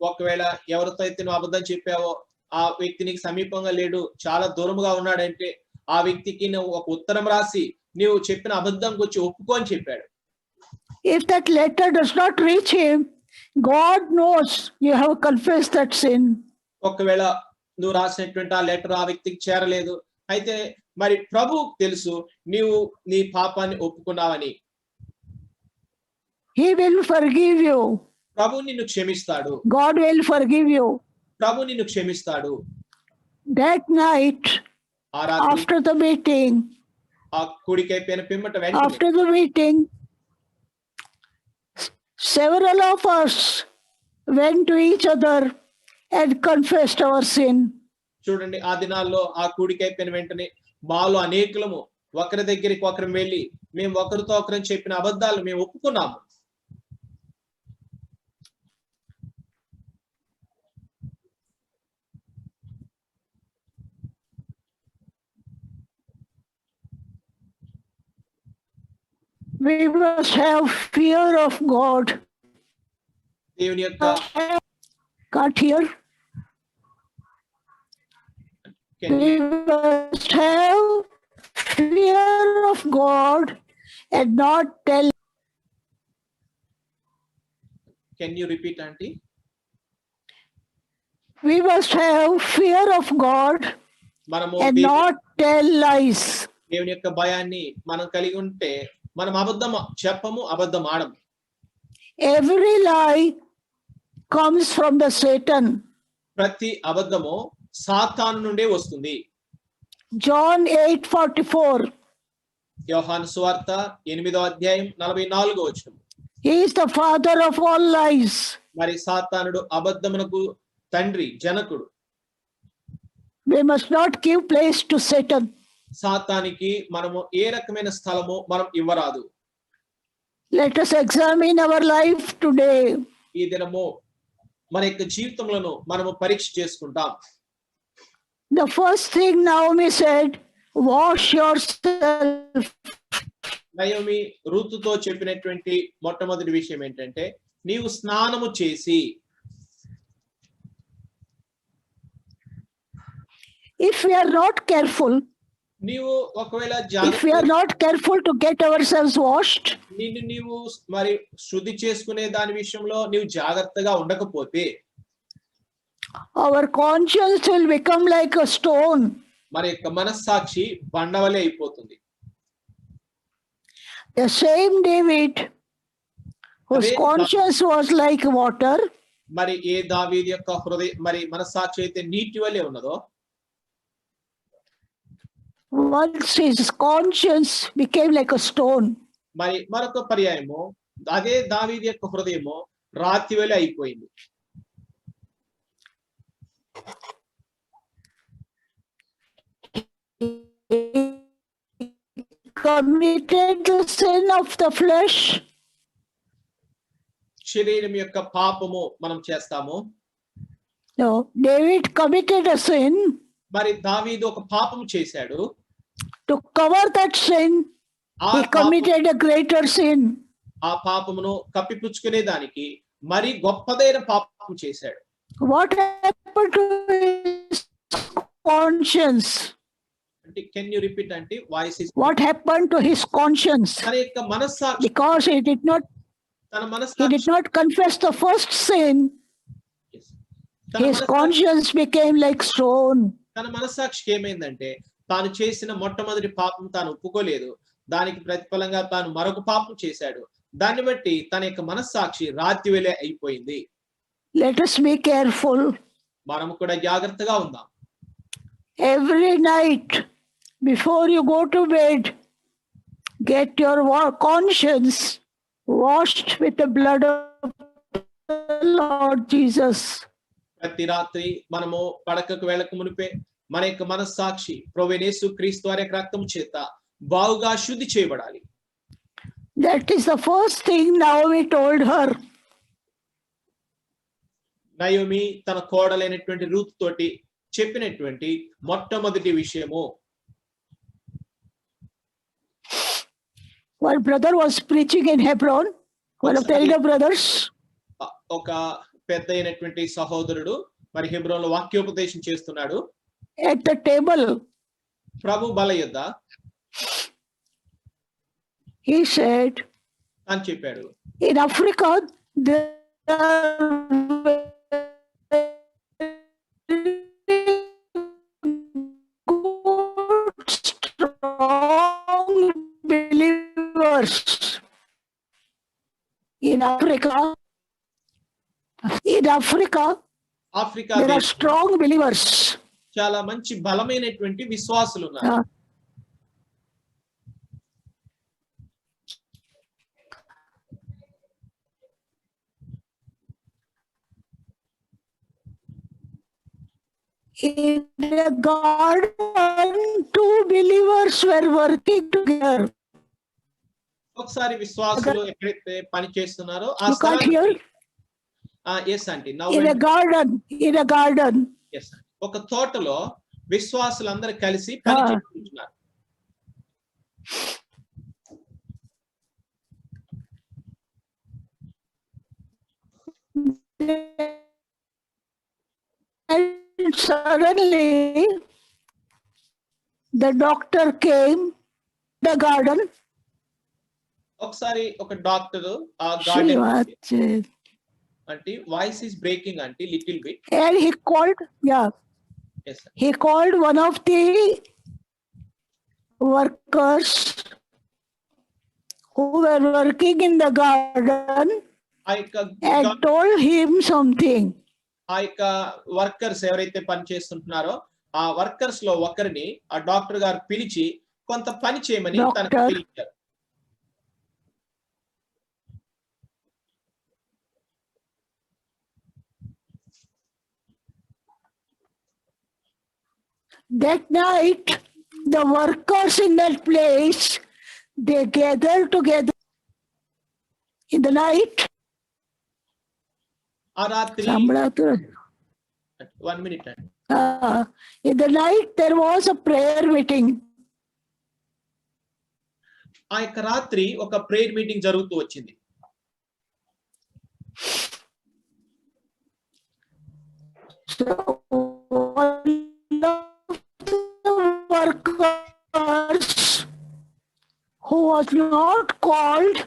ఒకవేళ ఎవరితో అయితే నువ్వు అబద్ధం చెప్పావో ఆ వ్యక్తి నీకు సమీపంగా లేడు, చాలా దూరముగా ఉన్నాడంటే ఆ వ్యక్తికి నువ్వు ఒక ఉత్తరం రాసి నీవు చెప్పిన అబద్ధం గురించి ఒప్పుకో అని చెప్పాడు. If that letter does not reach him, God knows you have confessed that sin. ఒకవేళ నువ్వు రాసినటువంటి ఆ లెటర్ ఆ వ్యక్తికి చేరలేదు, అయితే మరి ప్రభువుకు తెలుసు నీవు నీ పాపాన్ని ఒప్పుకున్నావని. He will forgive you. ప్రభు నిన్ను క్షమిస్తాడు. God will forgive you. ప్రభు నిన్ను క్షమిస్తాడు. That night, ఆ రాత్రి after the meeting, ఆ కూడికైపోయిన పిమ్మట వెంటనే after the meeting, several of us went to each other and confessed our sin. చూడండి, ఆ దినాల్లో ఆ కూడికైపోయిన వెంటనే మాలో అనేకులము ఒకరి దగ్గరికి ఒకరు వెళ్ళి మేము ఒకరితో ఒకరిని చెప్పిన అబద్ధాలు మేము ఒప్పుకున్నాము. We must have fear of God. దేవుని యొక్క Can't hear. We must have fear of God and not tell. Can you repeat aunty? We must have fear of God మనము and not tell lies. దేవుని యొక్క భయాన్ని మనం కలిగి ఉంటే మనం అబద్ధం చెప్పము, అబద్ధం ఆడము. Every lie comes from the Satan. ప్రతి అబద్ధము సాతాను నుండే వస్తుంది. John 8:44. యోహాను సువార్త 8వ అధ్యాయం 44వ వచనం. He is the father of all lies. మరి సాతానుడు అబద్ధమునకు తండ్రి, జనకుడు. We must not give place to Satan. సాతానికి మనము ఏ రకమైన స్థలము మనం ఇవ్వరాదు. Let us examine our life today. ఈ దినము మన యొక్క జీవితములను మనము పరీక్ష చేసుకుంటాం. The first thing Naomi said, wash yourself. Naomi రూతుతో చెప్పినటువంటి మొట్టమొదటి విషయం ఏంటంటే, నీవు స్నానము చేసి. If we are not careful, నీవు ఒకవేళ if we are not careful to get ourselves washed, నిన్ను నీవు మరి శుద్ధి చేసుకునే దాని విషయంలో నీవు జాగ్రత్తగా ఉండకపోతే our conscience will become like a stone. మరి యొక్క మనస్సాక్షి బండవలే అయిపోతుంది. The same David, whose Amen. conscience was like water, మరి ఏ దావీదు యొక్క హృదయ మరి మనస్సాక్షి అయితే నీటి వలె ఉన్నదో, once his conscience became like a stone. మరి మరొక పర్యాయము అదే దావీదు యొక్క హృదయము రాతి వలె అయిపోయింది. committed the sin of the flesh. శరీరం యొక్క పాపము మనం చేస్తాము. No, David committed a sin. మరి దావీదు ఒక పాపము చేశాడు. To cover that sin, he committed a greater sin. ఆ పాపమును కప్పిపుచ్చుకునే దానికి మరి గొప్పదైన పాపము చేశాడు. What happened to his conscience? అంటే కెన్ యు రిపీట్ అంటే voice is What happened to his conscience? తన యొక్క మనస్సాక్షి Because he did తన not confess the first sin, his conscience became like stone. తన మనస్సాక్షికి ఏమైందంటే తాను చేసిన మొట్టమొదటి పాపం తాను ఒప్పుకోలేదు. దానికి ప్రతిఫలంగా తాను మరొక పాపం చేశాడు. దాన్ని బట్టి తన యొక్క మనస్సాక్షి రాతి వలె అయిపోయింది. Let us be careful. మనము కూడా జాగ్రత్తగా ఉందాం. Every night before you go to bed, get your conscience washed with the blood of the Lord Jesus. ప్రతి రాత్రి మనము పడకకు వెళ్ళక మునిపే మన యొక్క మనస్సాక్షి ప్రభువైన యేసుక్రీస్తు వారి యొక్క రక్తము చేత బాగుగా శుద్ధి చేయబడాలి. That is the first thing Naomi told her. Naomi తన కోడలైనటువంటి రూత్ తోటి చెప్పినటువంటి మొట్టమొదటి విషయము. One brother was preaching in Hebron, one of the elder brothers. ఒక పెద్ద అయినటువంటి సహోదరుడు మరి హెబ్రోన్లో వాక్యోపదేశం చేస్తున్నాడు. At the table, ప్రభు బల యొద్ద he said, అని చెప్పాడు, in Africa, there are good, strong believers. In Africa, Africa there are strong believers. చాలా మంచి బలమైనటువంటి విశ్వాసులు ఉన్నారు. In the garden, two believers were working together. ఒకసారి విశ్వాసులు ఎక్కడైతే పని చేస్తున్నారో ఆ You can't hear? Yes aunty. In a garden. Yes ఒక తోటలో విశ్వాసులందరూ కలిసి పని చేస్తున్నారు. And suddenly the doctor came to the garden. ఒకసారి ఒక డాక్టర్ ఆ She గార్డెన్ was, అంటే వాయిస్ ఇస్ బ్రేకింగ్ అంటే little bit. and he called, he called one of the workers who were working in the garden ఆ యొక్క and told him something. ఆ యొక్క workers ఎవరైతే పని చేస్తుంటున్నారో ఆ వర్కర్స్ లో ఒకరిని ఆ డాక్టర్ గారు పిలిచి కొంత పని చేయమని తనకు పిలిచారు. That night, the workers in that place, they gathered together in the night. ఆ రాత్రి వన్ మినిట్ అండి. In the night, there was a prayer meeting. ఆ యొక్క రాత్రి ఒక ప్రేయర్ మీటింగ్ జరుగుతూ వచ్చింది. So one of the workers who was not called,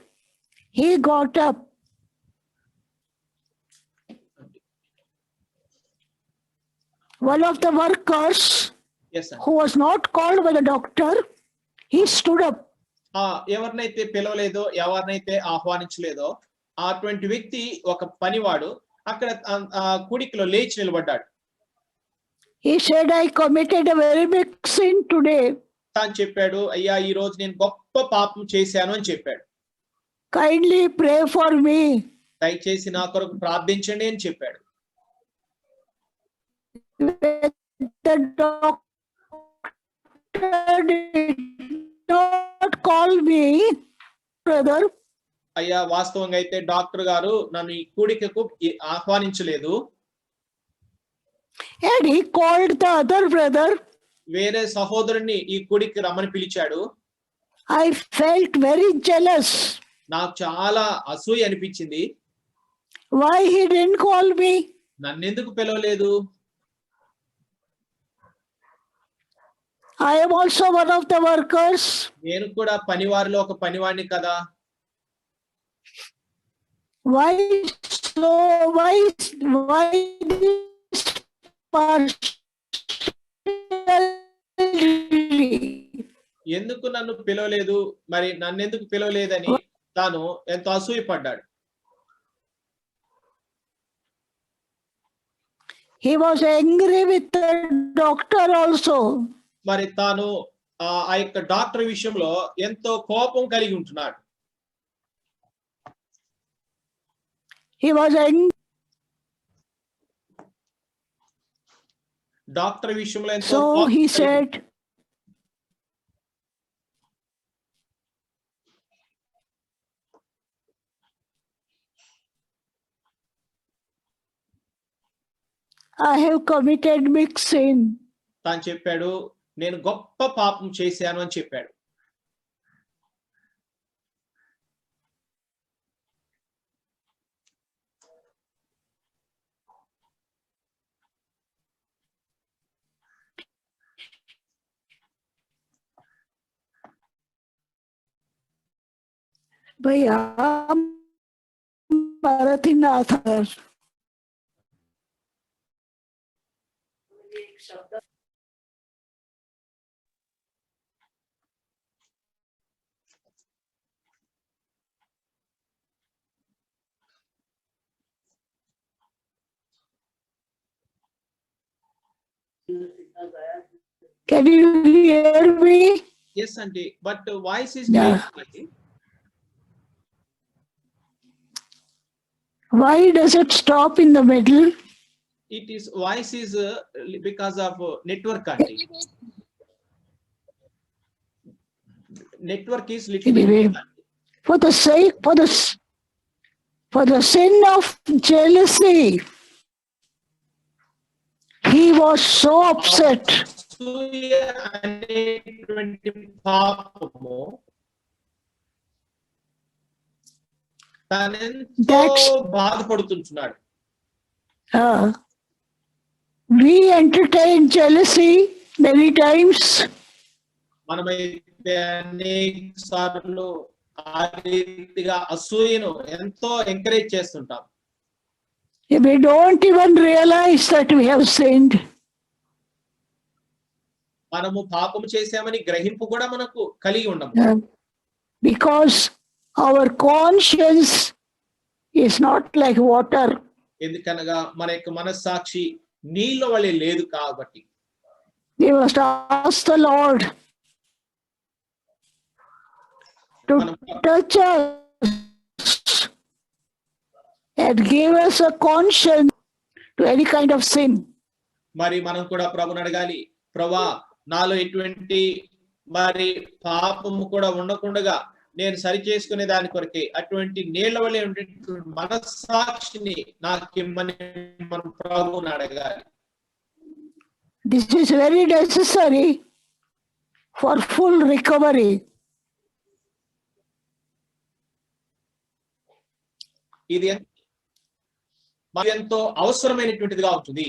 he got up. One of the workers Yes, sir. who was not called by the doctor, he stood up. ఎవరినైతే పిలవలేదో ఎవరినైతే ఆహ్వానించలేదో అటువంటి వ్యక్తి ఒక పనివాడు అక్కడ కుడికిలో లేచి నిలబడ్డాడు. He said, I committed a very big sin today. తాను చెప్పాడు, అయ్యా ఈ రోజు నేను గొప్ప పాపం చేశాను అని చెప్పాడు. Kindly pray for me. దయచేసి నా కొరకు ప్రార్థించండి అని చెప్పాడు. The doctor did not call me, brother, అయ్యా వాస్తవంగా అయితే డాక్టర్ గారు నన్ను ఈ కూడికకు ఆహ్వానించలేదు. and he called the other brother. వేరే సహోదరుణ్ణి ఈ కూడికి రమ్మని పిలిచాడు. I felt very jealous. నాకు చాలా అసూయ అనిపించింది. Why he didn't call me? నన్నెందుకు పిలవలేదు? I am also one of the workers. నేను కూడా పనివారిలో ఒక పనివాడిని కదా. Why so? Why this partiality? ఎందుకు నన్ను పిలవలేదు, మరి నన్నెందుకు పిలవలేదని తాను ఎంతో అసూయపడ్డాడు. He was angry with the doctor also. మరి తాను ఆ యొక్క డాక్టర్ విషయంలో ఎంతో కోపం కలిగి ఉంటున్నాడు. He was angry. డాక్టర్ విషయంలో ఎంతో So కోపం he కలిగి said, I have committed big sin. తాను చెప్పాడు, నేను గొప్ప పాపం చేశాను అని చెప్పాడు. भैया Bharatinath. Can you hear me? Yes, auntie, but the voice is Yeah. breaking. Why does it stop in the middle? It is voice is because of network, auntie. Network is little Anyway. bit. For the sake, for the sin of jealousy, he was so upset. అసూయ అనేటువంటి పాపము తానెంతో That's- బాధపడుతుంటున్నాడు. We entertain jealousy many times. మనమైతే అనేక సార్లు ఆ రీతిగా అసూయను ఎంతో encourage చేస్తుంటాం. We don't even realize that we have sinned. మనము పాపము చేశామని గ్రహింపు కూడా మనకు కలిగి ఉండము. Because our conscience is not like water. ఎందుకనగా మన యొక్క మనస్సాక్షి నీళ్ళ వలె లేదు కాబట్టి. We must ask the Lord to touch us and give us a conscience to any kind of sin. మరి మనం కూడా ప్రభుని అడగాలి, ప్రభా నాలో ఎటువంటి మరి పాపము కూడా ఉండకుండగా నేను సరి చేసుకునే దాని కొరకే అటువంటి నీళ్ల వలె ఉండేటువంటి మనస్సాక్షిని నాకు ఇమ్మని మనం ప్రభుని అడగాలి. This is very necessary for full recovery. ఇది మరి ఎంతో అవసరమైనటువంటిదిగా ఉంటుంది.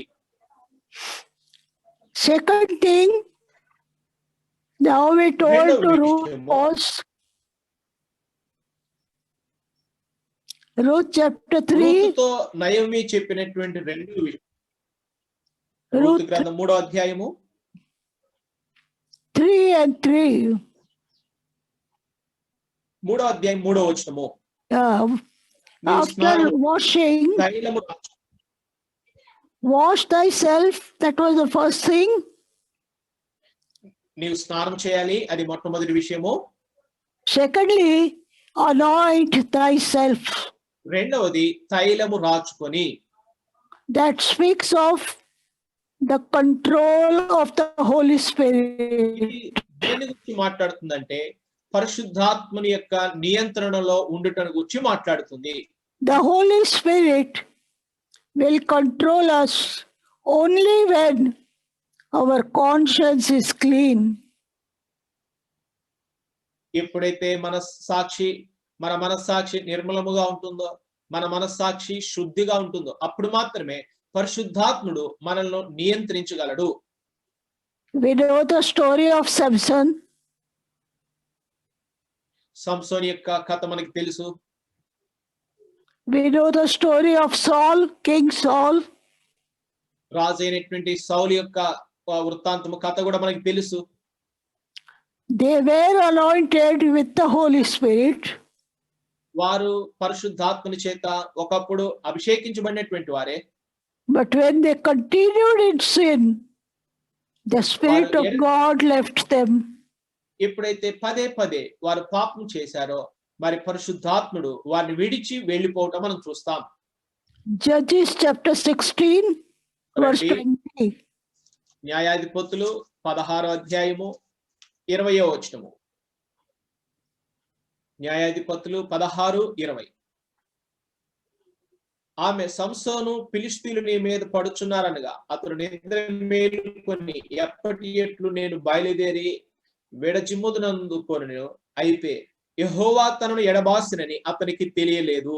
Second thing, now we told to Ruth, Ruth chapter 3, రూతుతో Naomi చెప్పినటువంటి రెండు విషయాలు. రూతు Ruth గ్రంథం 3వ అధ్యాయము 3 and 3. 3వ అధ్యాయం 3వ వచనము. నీవు After స్నానము washing, తైలము wash thyself, that was the first thing. నీవు స్నానం చేయాలి, అది మొట్టమొదటి విషయము. Secondly, anoint thyself. రెండవది తైలము రాచుకొని. That speaks of the control of the Holy Spirit. ఇది దేని గురించి మాట్లాడుతుందంటే పరిశుద్ధాత్మని యొక్క నియంత్రణలో ఉండుటను గురించి మాట్లాడుతుంది. The Holy Spirit will control us only when our conscience is clean. ఎప్పుడైతే మన మనస్సాక్షి నిర్మలముగా ఉంటుందో, మన మనస్సాక్షి శుద్ధిగా ఉంటుందో, అప్పుడు మాత్రమే పరిశుద్ధాత్ముడు మనల్ని నియంత్రించగలడు. We know the story of Samson. సంసోను యొక్క కథ మనకి తెలుసు. We know the story of Saul, King Saul. రాజు అయినటువంటి సౌలు యొక్క వృత్తాంతము కథ కూడా మనకి తెలుసు. They were anointed with the Holy Spirit. వారు పరిశుద్ధాత్మని చేత ఒకప్పుడు అభిషేకించబడినటువంటి వారే. But when they continued in sin, the Spirit of God left them. ఎప్పుడైతే పదే పదే వారు పాపం చేశారో, మరి పరిశుద్ధాత్ముడు వారిని విడిచి వెళ్ళిపోవటం మనం చూస్తాం. Judges chapter 16, verse 20. న్యాయాధిపతులు 16వ అధ్యాయము 20వ వచనము. న్యాయాధిపతులు 16:20. ఆమె సంసోను ఫిలిష్తీయులు నీ మీద పడుచున్నారనగా అతడు నిద్ర మేలుకొని ఎప్పటి ఎట్లు నేను బయలుదేరి విడజిమ్ముదునందుకొనెను, అయితే యెహోవా తనను ఎడబాసినని అతనికి తెలియలేదు.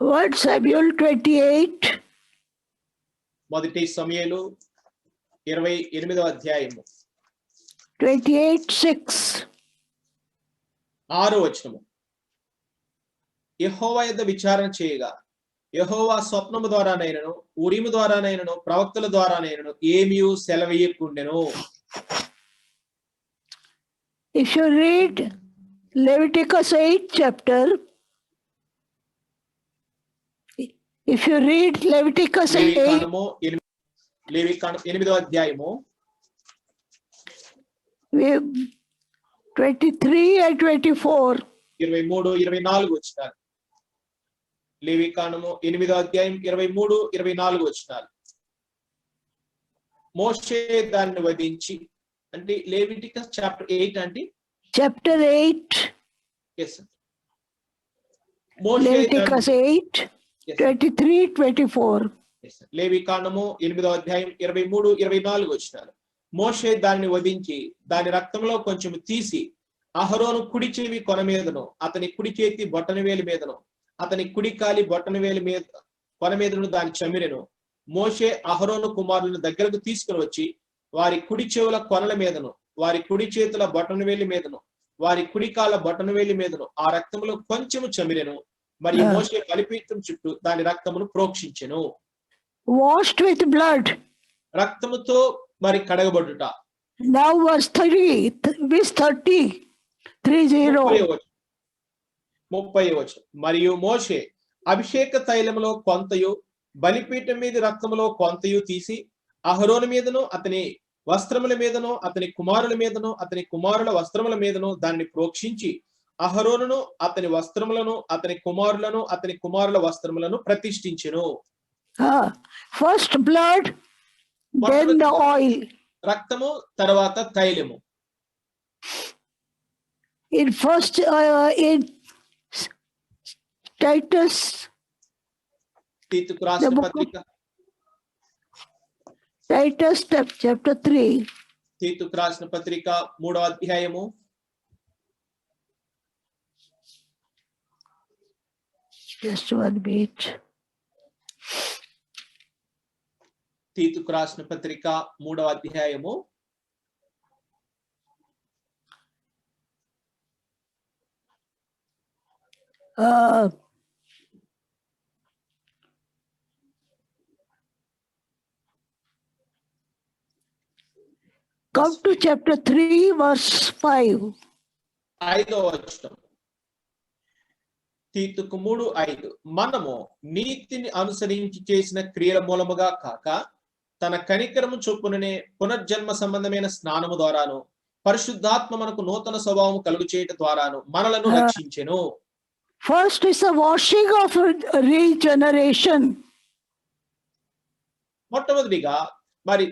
1 Samuel 28. మొదటి సమూయేలు 28వ అధ్యాయము 28:6. 6వ వచనము. యెహోవా యొద్ద విచారణ చేయగా యెహోవా స్వప్నము ద్వారానైనను ఉరీము ద్వారానైనను ప్రవక్తల ద్వారానైనను ఏమీయు సెలవీయకుండెను. If you read Leviticus 8 chapter, if you read Leviticus 8, లేవికాండము 8వ అధ్యాయము 23 and 24. 23-24 వచనాలు. లేవికాండము 8వ అధ్యాయం 23-24 వచనాలు. మోషే దాన్ని వధించి, అంటే లేవిటికస్ చాప్టర్ 8 అంటే Chapter 8. yes sir. మోషే Leviticus 8, 23, 24. లేవికాండము 8వ అధ్యాయం 23-24 వచనాలు. మోషే దాన్ని వధించి దాని రక్తంలో కొంచెం తీసి అహరోను కుడి చెవి కొన మీదను అతని కుడి చేతి బొట్టన వేలి మీదను అతని కుడి కాలి బొట్టన వేలి మీద కొన మీదను దాని చమిరెను. మోషే అహరోను కుమారులను దగ్గరకు తీసుకుని వచ్చి వారి కుడి చెవుల కొనల మీదను వారి కుడి చేతుల బొట్టన వేలి మీదను వారి కుడి కాల బొట్టన వేలి మీదను ఆ రక్తంలో కొంచెము చమిరెను. మరి మోషే బలిపీఠం చుట్టూ దాని రక్తమును ప్రోక్షించెను. Washed with blood. రక్తముతో మరి కడగబడుట. Now verse 30. 30 వచనం. మరియు మోషే అభిషేక తైలములో కొంతయు బలిపీఠం మీద రక్తములో కొంతయు తీసి అహరోను మీదను అతని వస్త్రముల మీదను అతని కుమారుల మీదను అతని కుమారుల వస్త్రముల మీదను దాన్ని ప్రోక్షించి అహరోనును అతని వస్త్రములను అతని కుమారులను అతని కుమారుల వస్త్రములను ప్రతిష్ఠించెను. First blood, then the oil. రక్తము తర్వాత తైలము. In in Titus, తీతుకు రాసిన పత్రిక Titus chapter 3. తీతుకు రాసిన పత్రిక 3వ అధ్యాయము Just one minute. తీతుకు రాసిన పత్రిక 3వ అధ్యాయము 'Come to chapter 3, verse 5. 5వ వచనం. తీతుకు 3:5. మనము నీతిని అనుసరించి చేసిన క్రియల మూలముగా కాక తన కనికరము చొప్పుననే పునర్జన్మ సంబంధమైన స్నానము ద్వారాను పరిశుద్ధాత్మ మనకు నూతన స్వభావం కలుగు చేయటం ద్వారాను మనలను రక్షించెను. First is a washing of regeneration. మొట్టమొదటిగా మరి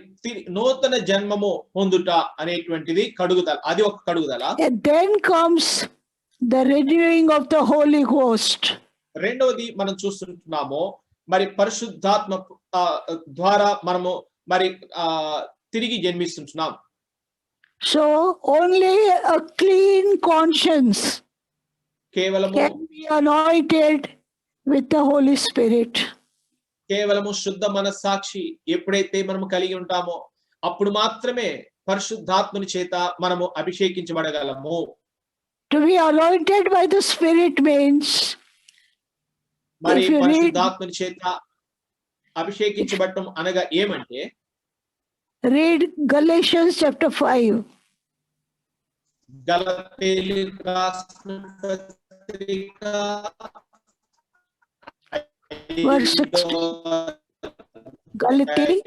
నూతన జన్మము పొందుట అనేటువంటిది కడుగుదల, అది ఒక కడుగుదల. And then comes the renewing of the Holy Ghost. రెండవది మనం చూస్తుంటున్నాము, మరి పరిశుద్ధాత్మ ద్వారా మనము మరి తిరిగి జన్మిస్తుంటున్నాం. So only a clean conscience కేవలము can be anointed with the Holy Spirit. కేవలము శుద్ధ మనస్సాక్షి ఎప్పుడైతే మనము కలిగి ఉంటామో అప్పుడు మాత్రమే పరిశుద్ధాత్మని చేత మనము అభిషేకించబడగలము. To be anointed by the Spirit means, మరి if you read పరిశుద్ధాత్మని చేత అభిషేకించబడటం అనగా ఏమంటే, Galatians chapter 5. గలతీయులకు రాసిన పత్రిక Verse 16. Galatians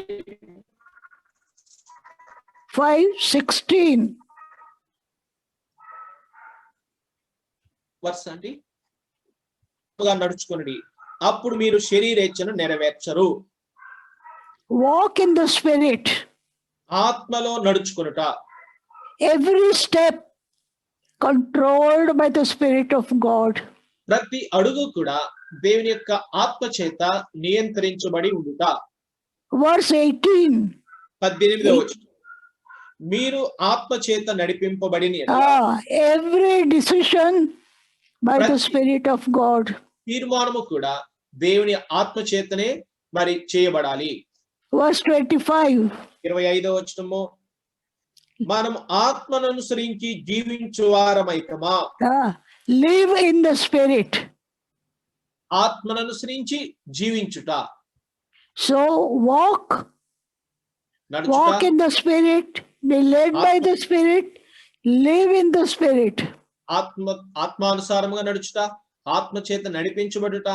5:16. వర్స్ అండి, నడుచుకొనుడి అప్పుడు మీరు శరీరేచ్ఛను నెరవేర్చరు. Walk in the Spirit. ఆత్మలో నడుచుకొనుట. Every step controlled by the Spirit of God. ప్రతి అడుగు కూడా దేవుని యొక్క ఆత్మ చేత నియంత్రించబడి ఉండుట. Verse 18. 18వ వచనం, మీరు ఆత్మ చేత నడిపింపబడిన every decision by the Spirit of God. తీర్మానము కూడా దేవుని ఆత్మ చేతనే మరి చేయబడాలి. Verse 25. 25వ వచనము, మనం ఆత్మను అనుసరించి జీవించువారమైతమా. Live in the Spirit. ఆత్మను అనుసరించి జీవించుట. So walk in the Spirit, be led by the Spirit, live in the Spirit. ఆత్మానుసారముగా నడుచుట, ఆత్మ చేత నడిపించబడుట,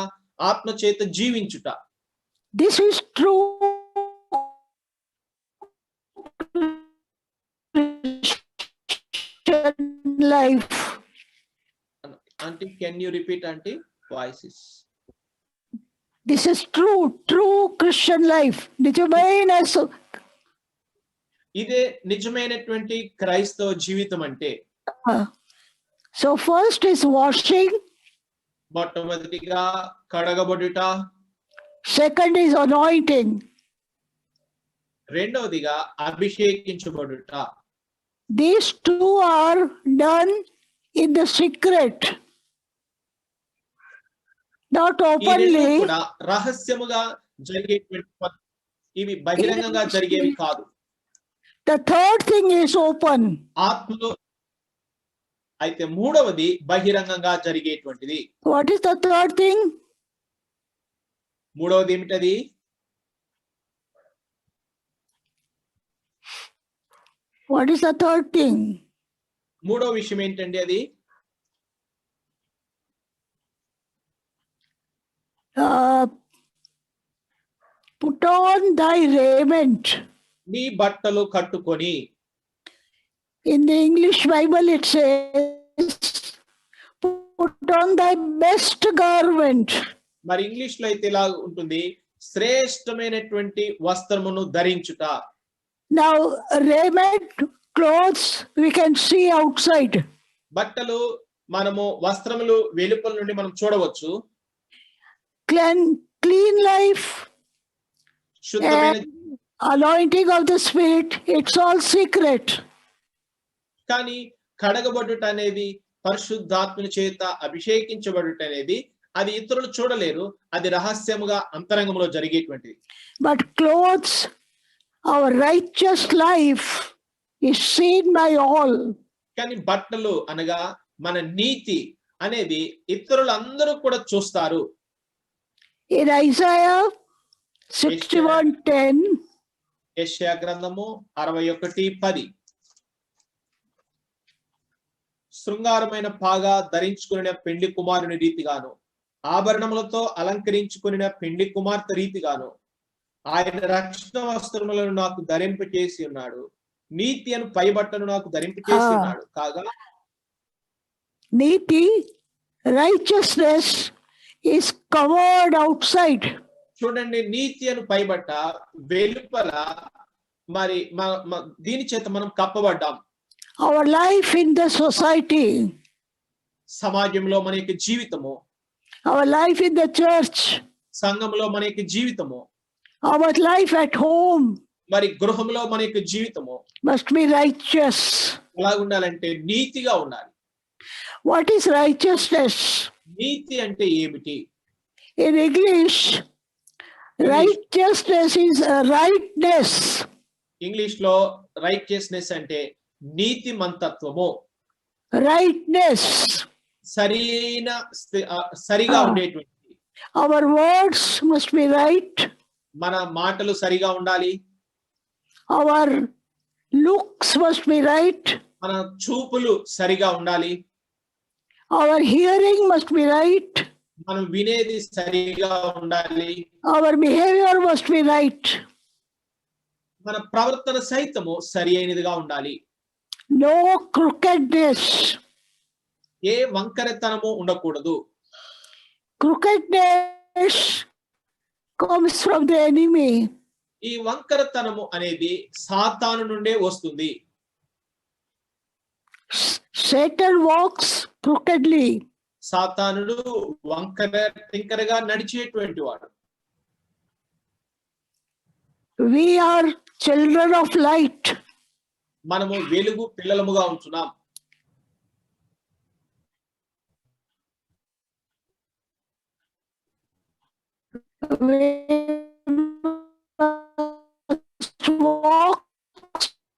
ఆత్మ చేత జీవించుట. This is true life. Auntie, can you repeat, Auntie? Voices. This is true Christian life. నిజమైన ఇదే నిజమైనటువంటి క్రైస్తవ జీవితం అంటే. So first is washing. మొట్టమొదటిగా కడగబడుట. Second is anointing. రెండవదిగా అభిషేకించబడుట. These two are done in the secret, not openly. కూడా రహస్యముగా జరిగేటువంటి, ఇవి బహిరంగంగా జరిగేవి కాదు. The third thing is open. ఆత్మలో అయితే మూడవది బహిరంగంగా జరిగేటువంటిది. What is the third thing? మూడవది ఏమిటది? What is the third thing? మూడో విషయం ఏంటండి అది? Put on thy raiment. నీ బట్టలు కట్టుకొని. In the English Bible it says, put on thy best garment. మరి ఇంగ్లీష్ లో అయితే ఇలా ఉంటుంది, శ్రేష్టమైనటువంటి వస్త్రమును ధరించుట. Now raiment, clothes we can see outside. బట్టలు మనము వస్త్రములు వెలుపల నుండి మనం చూడవచ్చు. Clean life, శుద్ధమైన anointing of the Spirit, it's all secret. కానీ కడగబడుట అనేది, పరిశుద్ధాత్మని చేత అభిషేకించబడుట అనేది, అది ఇతరులు చూడలేరు, అది రహస్యముగా అంతరంగంలో జరిగేటువంటిది. But clothes, our righteous life is seen by all. కానీ బట్టలు అనగా మన నీతి అనేది ఇతరులందరూ కూడా చూస్తారు. In Isaiah 61:10, యెషయా గ్రంథము 61:10, శృంగారమైన పాగా ధరించుకున్న పెండ్లి కుమారుని రీతిగాను, ఆభరణములతో అలంకరించుకున్న పెండ్లి కుమార్తె రీతిగాను ఆయన రక్షణ వస్త్రములను నాకు ధరింపచేసి ఉన్నాడు, నీతి అను పైబట్టను నాకు ధరింపచేసి ఉన్నాడు. కాగా నీతి, righteousness is covered outside. చూడండి, నీతి అను పైబట్ట వెలుపల మరి దీని చేత మనం కప్పబడ్డాం. Our life in the society, సమాజంలో మన యొక్క జీవితము, our life in the church, సంఘంలో మన యొక్క జీవితము, our life at home మరి గృహంలో మన యొక్క జీవితము must be righteous. ఎలా ఉండాలంటే నీతిగా ఉండాలి. What is righteousness? నీతి అంటే ఏమిటి? In English, righteousness is rightness. English లో రైచియస్నెస్ అంటే నీతి మంతత్వము, Rightness. సరిగా ఉండేటువంటి. Our words must be right. మన మాటలు సరిగా ఉండాలి. Our looks must be right. మన చూపులు సరిగా ఉండాలి. Our hearing must be right. మనం వినేది సరిగా ఉండాలి. Our behavior must be right. మన ప్రవర్తన సైతము సరి అయినదిగా ఉండాలి. No crookedness. ఏ వంకరతనము ఉండకూడదు. Crookedness comes from the enemy. ఈ వంకరతనము అనేది సాతాను నుండే వస్తుంది. Satan walks crookedly. సాతానుడు టింకరగా నడిచేటువంటి వాడు. We are children of light. మనము వెలుగు పిల్లలముగా ఉంటున్నాం. We must walk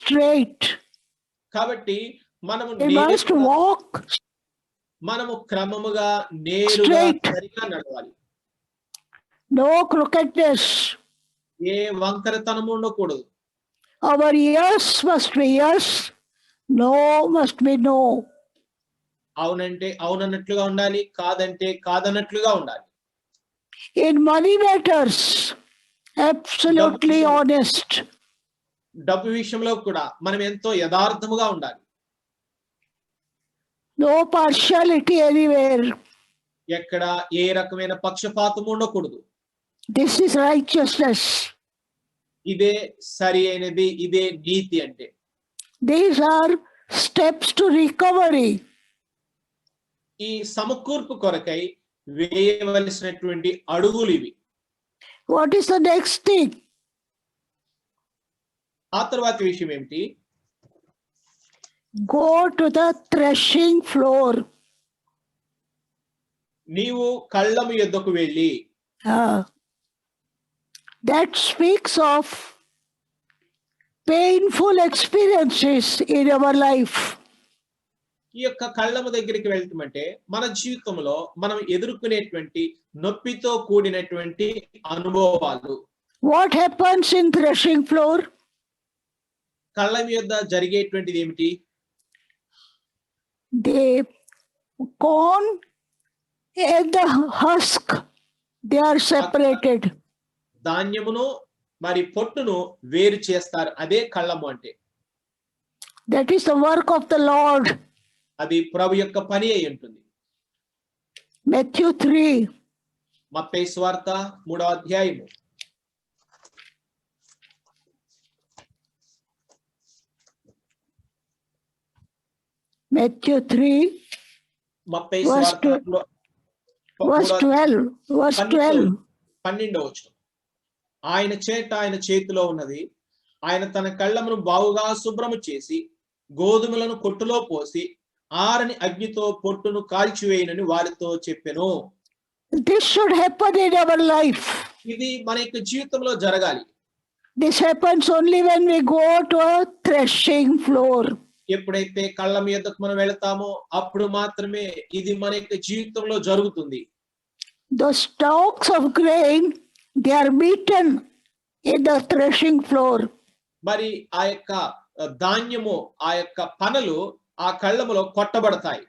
straight. కాబట్టి మనము క్రమముగా నేరుగా సరిగా నడవాలి. No crookedness. ఏ వంకరతనము ఉండకూడదు. Our yes must be yes, no must be no. అవునంటే అవునన్నట్లుగా ఉండాలి, కాదంటే కాదన్నట్లుగా ఉండాలి. In money matters, absolutely honest. డబ్బు విషయంలో కూడా మనం ఎంతో యథార్థముగా ఉండాలి. No partiality anywhere. ఎక్కడ ఏ రకమైన పక్షపాతము ఉండకూడదు. This is righteousness. ఇదే సరి అయినది, ఇదే నీతి అంటే. These are steps to recovery. ఈ సమకూర్పు కొరకై వేయవలసినటువంటి అడుగులు ఇవి. What is the next thing? ఆ తర్వాత విషయం ఏమిటి? Go to the threshing floor. నీవు కళ్ళము యొద్దకు వెళ్ళి. That speaks of painful experiences in our life. ఈ యొక్క కళ్ళము దగ్గరికి వెళ్తామంటే మన జీవితంలో మనం ఎదుర్కొనేటువంటి నొప్పితో కూడినటువంటి అనుభవాలు. What happens in threshing floor? కళ్ళం యొద్ద జరిగేటువంటిది ఏమిటి? The corn and the husk, they are separated. ధాన్యమును మరి పొట్టును వేరు చేస్తారు. అదే కళ్ళము అంటే. That is the work of the Lord. అది ప్రభు యొక్క పని అయి ఉంటుంది. Matthew 3. మత్తయి సువార్త 3వ అధ్యాయము. Matthew 3. మత్తయి Verse సువార్త 12. Verse 12. 12వ వచనం. ఆయన చేతిలో ఉన్నది. ఆయన తన కళ్ళమును బాగుగా శుభ్రము చేసి గోధుమలను కొట్టులో పోసి ఆరని అగ్నితో పొట్టును కాల్చివేయనని వారితో చెప్పెను. This should happen in our life. ఇది మన యొక్క జీవితంలో జరగాలి. This happens only when we go to a threshing floor. ఎప్పుడైతే కళ్ళం యొద్దకు మనం వెళ్తామో అప్పుడు మాత్రమే ఇది మన యొక్క జీవితంలో జరుగుతుంది. The stalks of grain, they are beaten in the threshing floor. మరి ఆ యొక్క ధాన్యము, ఆ యొక్క పనలు ఆ కళ్ళములో కొట్టబడతాయి.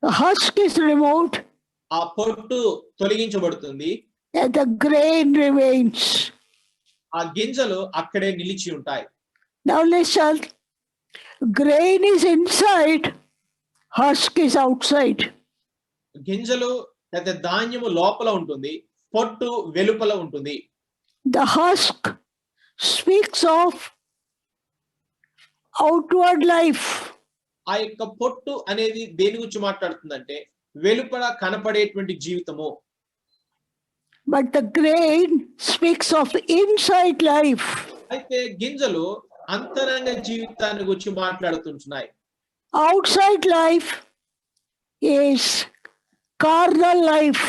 The husk is removed. ఆ పొట్టు తొలగించబడుతుంది. And the grain remains. ఆ గింజలు అక్కడే నిలిచి ఉంటాయి. Now listen, grain is inside, husk is outside. గింజలు లేదా ధాన్యము లోపల ఉంటుంది, పొట్టు వెలుపల ఉంటుంది. The husk speaks of outward life, ఆ యొక్క పొట్టు అనేది దేని గురించి మాట్లాడుతుందంటే వెలుపల కనపడేటువంటి జీవితము. but the grain speaks of inside life. అయితే గింజలు అంతరంగ జీవితాన్ని గురించి మాట్లాడుతుంటున్నాయి. Outside life is carnal life,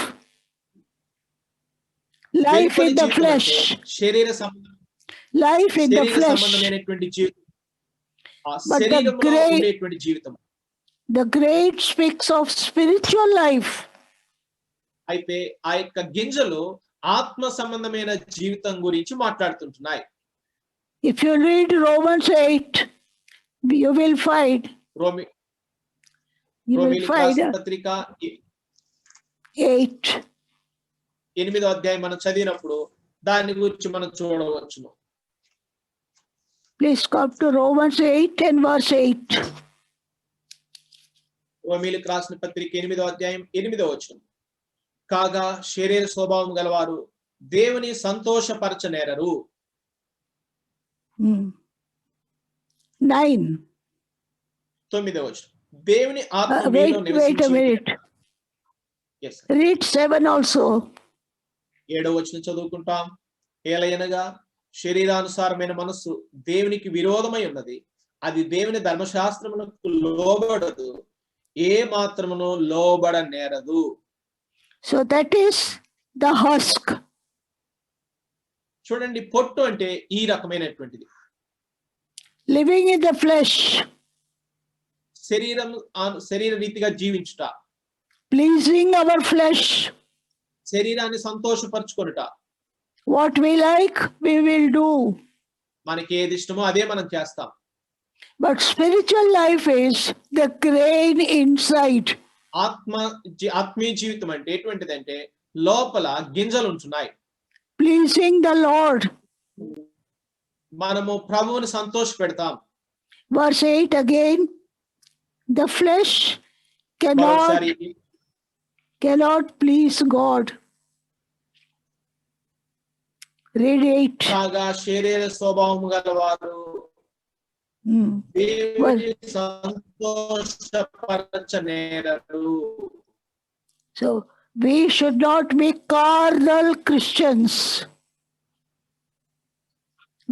life వెలుపలి in the జీవితం flesh, అంటే శరీర life in the flesh. సంబంధమైనటువంటి జీవితం, ఆ But the శరీరంలో grain, ఉండేటువంటి జీవితం. the grain speaks of spiritual life. అయితే ఆ యొక్క గింజలు ఆత్మ సంబంధమైన జీవితం గురించి మాట్లాడుతుంటున్నాయి. If you read Romans 8, you will find, రోమి you will రోమీయులకు find రాసిన పత్రిక 8. 8వ అధ్యాయం మనం చదివినప్పుడు దాని గురించి మనం చూడవచ్చును. Please come to Romans 8 and verse 8. రోమీయులకు రాసిన పత్రిక 8వ అధ్యాయం 8వ వచనం. కాగా శరీర స్వభావం గలవారు దేవుని సంతోషపరచనేరరు. 9. 9వ వచనం. దేవుని ఆత్మ మీలో Wait a నివసించి minute. Yes. Read 7 also. 7వ వచనం చదువుకుంటాం. ఏలయనగా శరీరానుసారమైన మనస్సు దేవునికి విరోధమై ఉన్నది, అది దేవుని ధర్మశాస్త్రములకు లోబడదు, ఏ మాత్రమును లోబడనేరదు. So that is the husk. చూడండి, పొట్టు అంటే ఈ రకమైనటువంటిది. Living in the flesh, శరీర రీతిగా జీవించుట, pleasing our flesh. శరీరాన్ని సంతోషపరచుకొనుట. What we like, we will do. మనకి ఏది ఇష్టమో అదే మనం చేస్తాం. But spiritual life is the grain inside. ఆత్మీయ జీవితం అంటే ఎటువంటిదంటే లోపల గింజలు ఉంటున్నాయి. Pleasing the Lord. మనము ప్రభువుని సంతోష పెడతాం. Verse 8 again. The flesh cannot please God. Read 8. కాగా శరీర స్వభావము గలవారు దేవుని సంతోషపరచనేరరు. So we should not be carnal Christians.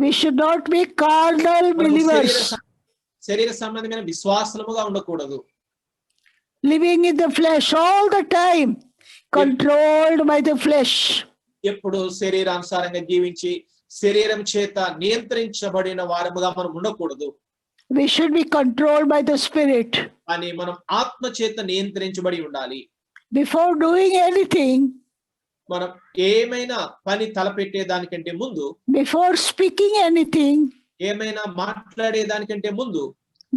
We should not be carnal believers. శరీర సంబంధమైన విశ్వాసముగా ఉండకూడదు. Living in the flesh all the time, controlled by the flesh. ఎప్పుడు శరీరానుసారంగా జీవించి శరీరం చేత నియంత్రించబడిన వారముగా మనం ఉండకూడదు. We should be controlled by the Spirit. అని మనం ఆత్మ చేత నియంత్రించబడి ఉండాలి. Before doing anything, మనం ఏమైనా పని తలపెట్టే దానికంటే ముందు, before speaking anything, ఏమైనా మాట్లాడే దానికంటే ముందు,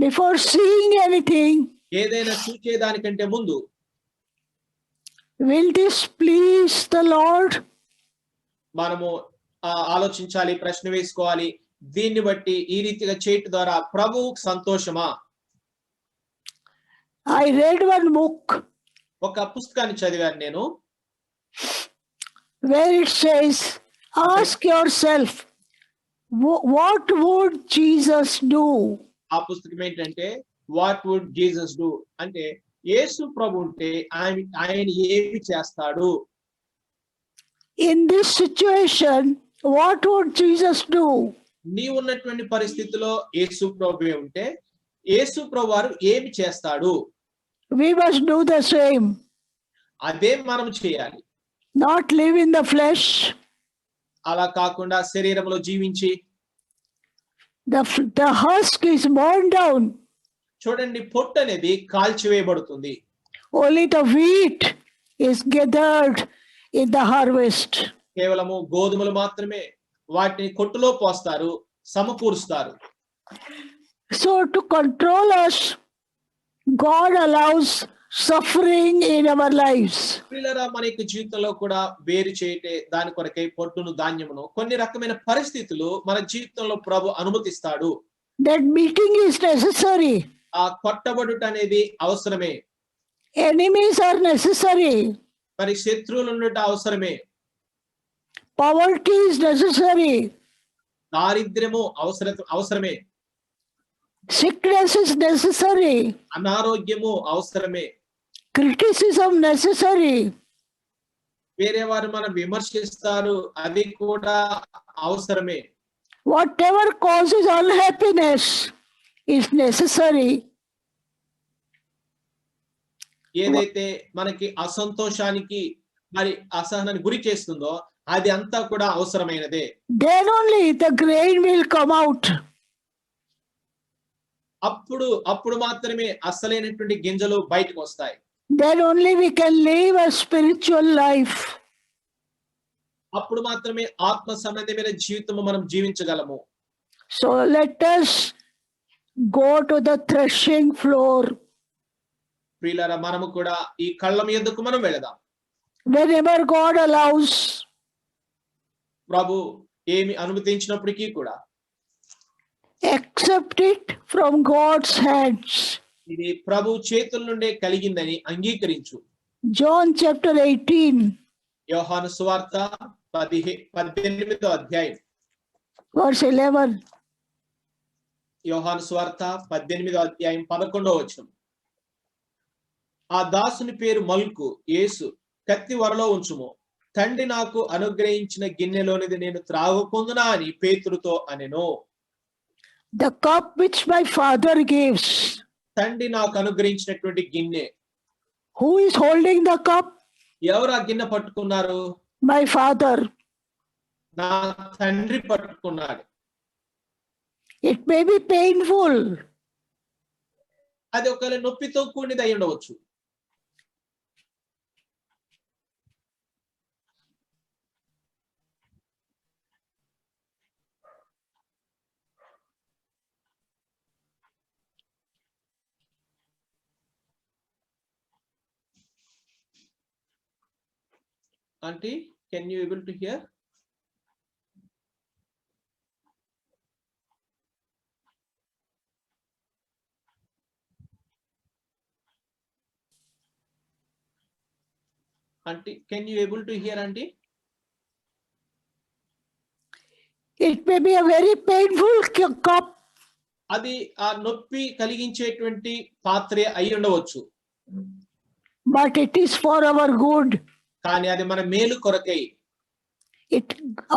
before seeing anything, ఏదైనా చూసే దానికంటే ముందు, will this please the Lord? మనము ఆలోచించాలి, ప్రశ్న వేసుకోవాలి. దీన్ని బట్టి ఈ రీతిగా చేయటం ద్వారా ప్రభువుకు సంతోషమా? I read one book ఒక పుస్తకాన్ని చదివాను నేను, where it says, ask yourself, what would Jesus do? ఆ పుస్తకం ఏంటంటే వాట్ వుడ్ జీసస్ డూ, అంటే యేసు ప్రభు ఉంటే ఆయన ఏమి చేస్తాడు? In this situation, what would Jesus do? నీ ఉన్నటువంటి పరిస్థితిలో యేసు ప్రభు ఉంటే యేసు ప్రభు వారు ఏమి చేస్తాడు? We must do the same. అదే మనం చేయాలి. Not live in the flesh. అలా కాకుండా శరీరంలో జీవించి, The husk is burned down. చూడండి, పొట్టు అనేది కాల్చివేయబడుతుంది. Only the wheat is gathered in the harvest. కేవలము గోధుమలు మాత్రమే వాటిని కొట్టులో పోస్తారు, సమకూరుస్తారు. So to control us, God allows suffering in our lives. పిల్లరా, మన యొక్క జీవితంలో కూడా వేరు చేయటే దాని కొరకై పొట్టును, ధాన్యమును, కొన్ని రకమైన పరిస్థితులు మన జీవితంలో ప్రభు అనుమతిస్తాడు. That meeting is necessary. ఆ కొట్టబడుట అనేది అవసరమే. Enemies are necessary. మరి శత్రువులు ఉండట అవసరమే. Poverty is necessary. దారిద్ర్యము అవసరమే. Sickness is necessary. అనారోగ్యము అవసరమే. Criticism necessary. వేరే వారు మనం విమర్శిస్తారు, అది కూడా అవసరమే. Whatever causes unhappiness is necessary. ఏదైతే మనకి అసంతోషానికి మరి అసహనానికి గురి చేస్తుందో అది అంతా కూడా అవసరమైనదే. Then only the grain will come out. అప్పుడు మాత్రమే అసలైనటువంటి గింజలు బయటకు వస్తాయి. Then only we can live a spiritual life. అప్పుడు మాత్రమే ఆత్మ సంబంధమైన జీవితము మనం జీవించగలము. So let us go to the threshing floor. ప్రియులారా, మనము కూడా ఈ కళ్ళం యొద్దకు మనం వెళదాం. Whenever God allows. ప్రభు ఏమి అనుమతించినప్పటికీ కూడా Accept it from God's hands. ఇది ప్రభు చేతుల నుండే కలిగిందని అంగీకరించు. John chapter 18. యోహాను సువార్త 18వ అధ్యాయం verse 11. యోహాను సువార్త 18వ అధ్యాయం 11వ వచనం. ఆ దాసుని పేరు మల్కు. యేసు, కత్తి వరలో ఉంచుము, తండ్రి నాకు అనుగ్రహించిన గిన్నెలోనిది నేను త్రాగకుందునా అని పేతురుతో అనెను. The cup which my father gives. తండ్రి నాకు అనుగ్రహించినటువంటి గిన్నె. Who is holding the cup? ఎవరు ఆ గిన్నె పట్టుకున్నారు? My father. నా తండ్రి పట్టుకున్నాడు. It may be painful. అది ఒకవేళ నొప్పితో కూడినది అయి ఉండవచ్చు. Auntie, can you able to hear? Auntie, can you able to hear, Auntie? It may be a very painful cup. అది ఆ నొప్పి కలిగించేటువంటి పాత్రే అయి ఉండవచ్చు. But it is for our good. కానీ అది మన మేలు కొరకై.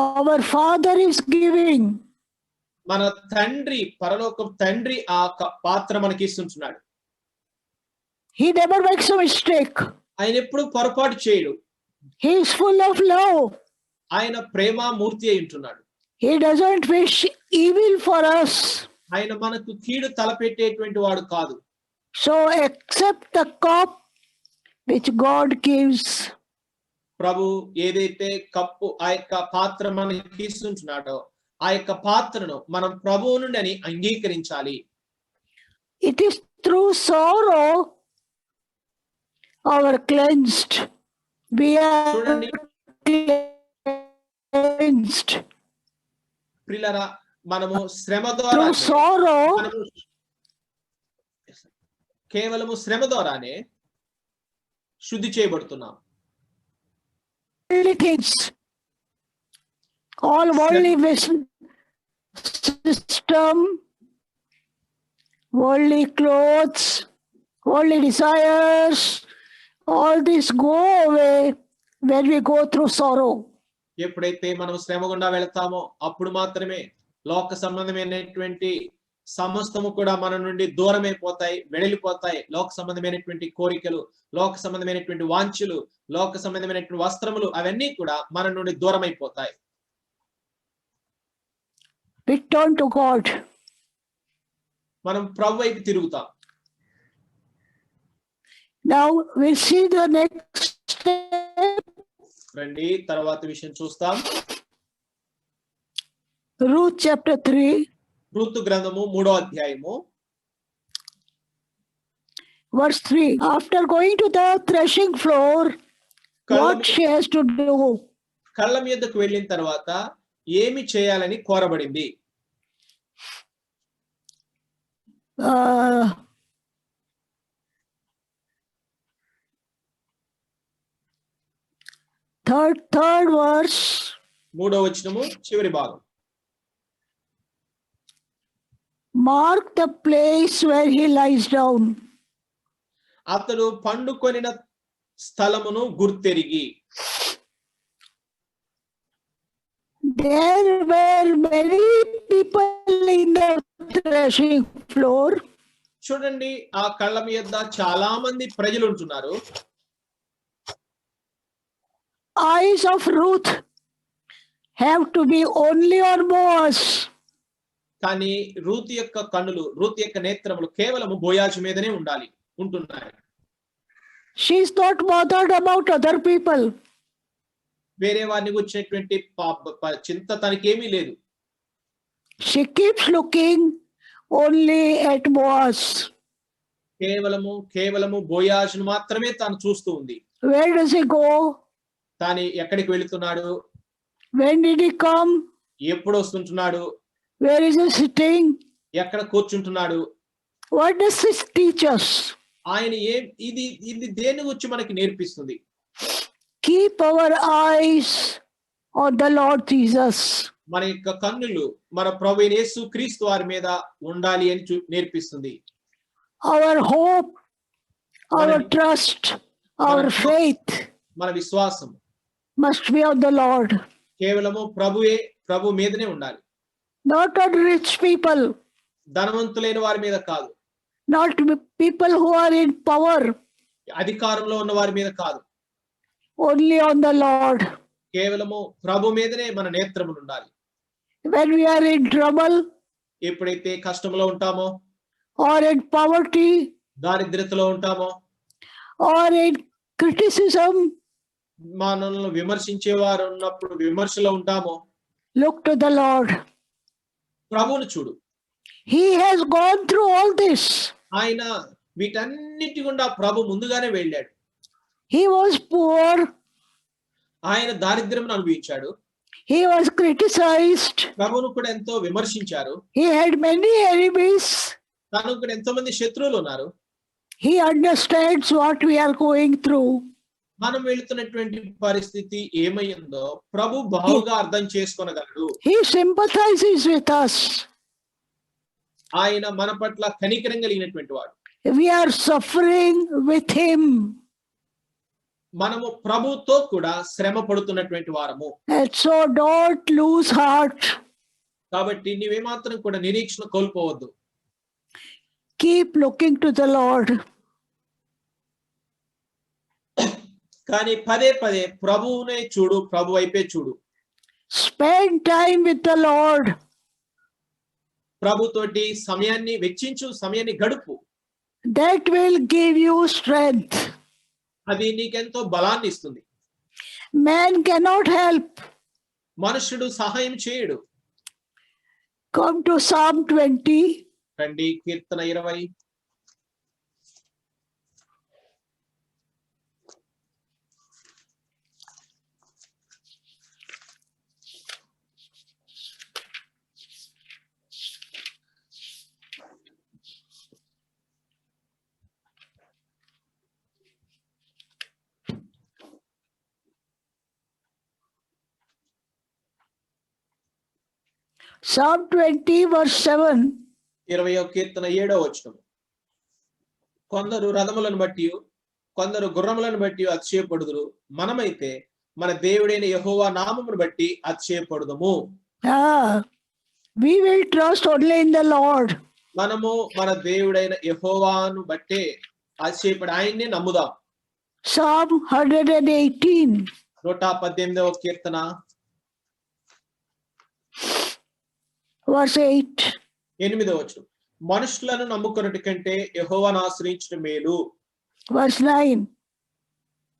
Our Father is giving. మన తండ్రి, పరలోకం తండ్రి ఆ పాత్ర మనకి ఇస్తుంటున్నాడు. He never makes a mistake. ఆయన ఎప్పుడు పొరపాటు చేయడు. He is full of love. ఆయన ప్రేమ మూర్తి అయి ఉంటున్నాడు. He doesn't wish evil for us. ఆయన మనకు కీడు తలపెట్టేటువంటి వాడు కాదు. So accept the cup which God gives. ప్రభు ఏదైతే కప్పు, ఆ యొక్క పాత్ర మనకి ఇస్తుంటున్నాడో ఆ యొక్క పాత్రను మనం ప్రభువు నుండి అని అంగీకరించాలి. It is through sorrow our cleansed. We are cleansed. ప్రియులారా, మనము శ్రమ ద్వారా, కేవలము శ్రమ ద్వారానే శుద్ధి చేయబడుతున్నాం. Things, all worldly system, worldly clothes, worldly desires, all this go away when we go through sorrow. ఎప్పుడైతే మనం శ్రమ గుండా వెళతామో అప్పుడు మాత్రమే లోక సంబంధమైనటువంటి సమస్తము కూడా మన నుండి దూరమైపోతాయి, వెడలిపోతాయి. లోక సంబంధమైనటువంటి కోరికలు, లోక సంబంధమైనటువంటి వాంఛలు, లోక సంబంధమైనటువంటి వస్త్రములు అవన్నీ కూడా మన నుండి దూరమైపోతాయి. Return to God. మనం ప్రభు వైపు తిరుగుతాం. Now we see the next step. రండి తర్వాత విషయం చూస్తాం. Ruth chapter 3. రూతు గ్రంథము 3వ అధ్యాయము verse 3. After going to the threshing floor, what she has to do? కళ్ళం యొద్దకు వెళ్ళిన తర్వాత ఏమి చేయాలని కోరబడింది? Third verse. 3వ వచనము చివరి భాగం. mark the place where he lies down. అతడు పండుకొనిన స్థలమును గుర్తెరిగి. There were many people in the threshing floor. చూడండి, ఆ కళ్ళ మీద చాలా మంది ప్రజలు ఉంటున్నారు. Eyes of Ruth have to be only on Boaz. కానీ రూతు యొక్క కన్నులు, రూతు యొక్క నేత్రములు కేవలం బోయాజు మీదనే ఉంటున్నాయి. She is not bothered about other people. వేరే వారిని గురించినటువంటి చింత తనకేమీ లేదు. She keeps looking only at Boaz. కేవలము బోయాజును మాత్రమే తాను చూస్తూ ఉంది. Where does he go? తాను ఎక్కడికి వెళుతున్నాడు? When did he come? ఎప్పుడు వస్తుంటున్నాడు? Where is he sitting? ఎక్కడ కూర్చుంటున్నాడు? What does this teach us? ఆయన ఇది దేని గురించి మనకి నేర్పిస్తుంది? Keep our eyes on the Lord Jesus. మన యొక్క కన్నులు మన ప్రభువైన యేసు క్రీస్తు వారి మీద ఉండాలి అని నేర్పిస్తుంది. Our hope, our trust, our faith మన విశ్వాసం must be on the Lord. కేవలము ప్రభు మీదనే ఉండాలి. Not on rich people. ధనవంతులైన వారి మీద కాదు. Not people who are in power. అధికారంలో ఉన్న వారి మీద కాదు. Only on the Lord. కేవలము ప్రభు మీదనే మన నేత్రములు ఉండాలి. When we are in trouble, ఎప్పుడైతే కష్టంలో ఉంటామో, or in poverty, దారిద్ర్యతలో ఉంటామో, or in criticism, మనల్ని విమర్శించేవారు ఉన్నప్పుడు విమర్శలో ఉంటామో, look to the Lord. ప్రభువును చూడు. He has gone through all this. ఆయన వీటన్నిటి గుండా ప్రభు ముందుగానే వెళ్ళాడు. He was poor. ఆయన దారిద్ర్యం అనుభవించాడు. He was criticized. ప్రభువును కూడా ఎంతో విమర్శించారు. He had many enemies. తనకు కూడా ఎంతో మంది శత్రువులు ఉన్నారు. He understands what we are going through. మనం వెళుతున్నటువంటి పరిస్థితి ఏమైందో ప్రభు బాగా అర్థం చేసుకోనగలడు. He sympathizes with us. ఆయన మన పట్ల కనికరం కలిగినటువంటి వాడు. We are suffering with him. మనము ప్రభుతో కూడా శ్రమ పడుతున్నటువంటి వారము. And so don't lose heart. కాబట్టి నీవేమాత్రం కూడా నిరీక్షణ కోల్పోవద్దు. Keep looking to the Lord. కానీ పదే ప్రభువునే చూడు, ప్రభు వైపే చూడు. Spend time with the Lord. ప్రభుతోటి సమయాన్ని వెచ్చించు, సమయాన్ని గడుపు. That will give you strength. అది నీకెంతో బలాన్ని ఇస్తుంది. Man cannot help. మనుషుడు సహాయం చేయడు. Come to Psalm 20. రండి, కీర్తన 20. Psalm 20 verse 7. 20వ కీర్తన 7వ వచనం. కొందరు రథములను బట్టి, కొందరు గుర్రములను బట్టి అతిశయపడుదురు. మనమైతే మన దేవుడైన యెహోవా నామమును బట్టి అతిశయపడుదుము. We will trust only in the Lord. మనము మన దేవుడైన యెహోవాను బట్టే అతిశయపడి ఆయన్నే నమ్ముదాం. Psalm 118. 118వ కీర్తన verse 8. 8వ వచనం. మనుషులను నమ్ముకొనుట కంటే యెహోవాను ఆశ్రయించుట మేలు. verse 9.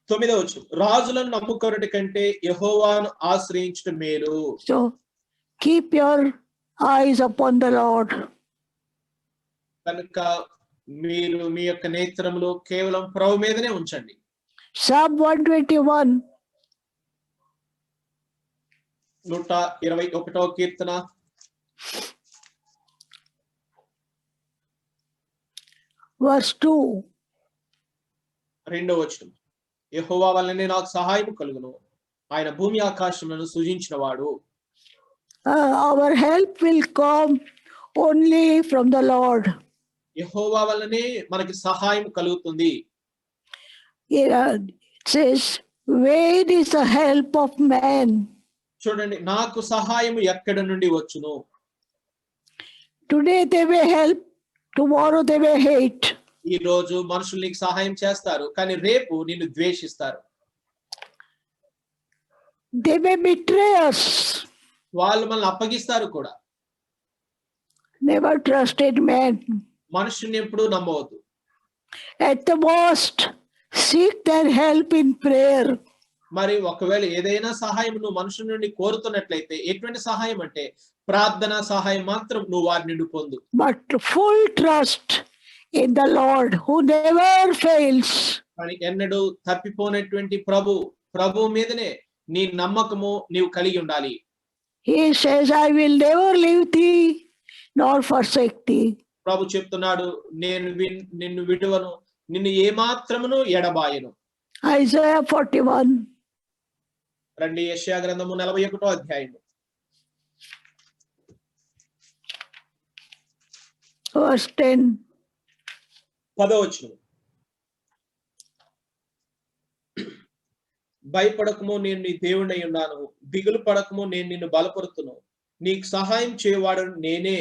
9వ వచనం. రాజులను నమ్ముకొనుట కంటే యెహోవాను ఆశ్రయించుట మేలు. So keep your eyes upon the Lord. కనుక మీరు మీ యొక్క నేత్రములు కేవలం ప్రభు మీదనే ఉంచండి. Psalm 121. 121వ కీర్తన verse 2. 2వ వచనం. యెహోవా వల్లనే నాకు సహాయం కలుగును. ఆయన భూమి ఆకాశములను సృజించిన వాడు. Our help will come only from the Lord. యెహోవా వల్లనే మనకి సహాయం కలుగుతుంది. It says, where is the help of man? చూడండి, నాకు సహాయం ఎక్కడి నుండి వచ్చును? Today they may help, tomorrow they may hate. ఈ రోజు మనుషులు నీకు సహాయం చేస్తారు, కానీ రేపు నిన్ను ద్వేషిస్తారు. They may betray us. వాళ్ళు మనల్ని అప్పగిస్తారు కూడా. Never trust in man. మనుషుని ఎప్పుడూ నమ్మవద్దు. At the most, seek their help in prayer. మరి ఒకవేళ ఏదైనా సహాయం నువ్వు మనుషుల నుండి కోరుతున్నట్లయితే ఎటువంటి సహాయం అంటే ప్రార్థన సహాయం మాత్రం నువ్వు వారి నుండి పొందు. But full trust in the Lord who never fails. కానీ ఎన్నడూ తప్పిపోయినటువంటి ప్రభు మీదనే నీ నమ్మకము నీవు కలిగి ఉండాలి. He says, I will never leave thee nor forsake thee. ప్రభు చెప్తున్నాడు, నేను నిన్ను విడువను, నిన్ను ఏమాత్రమును ఎడబాయను. Isaiah 41. రండి యెషయా గ్రంథము 41వ అధ్యాయము Verse 10. 10వ వచనం. భయపడకము, నేను నీ దేవుడై ఉన్నాను, దిగులు పడకము, నేను నిన్ను బలపరుతును, నీకు సహాయం చేయవాడు నేనే,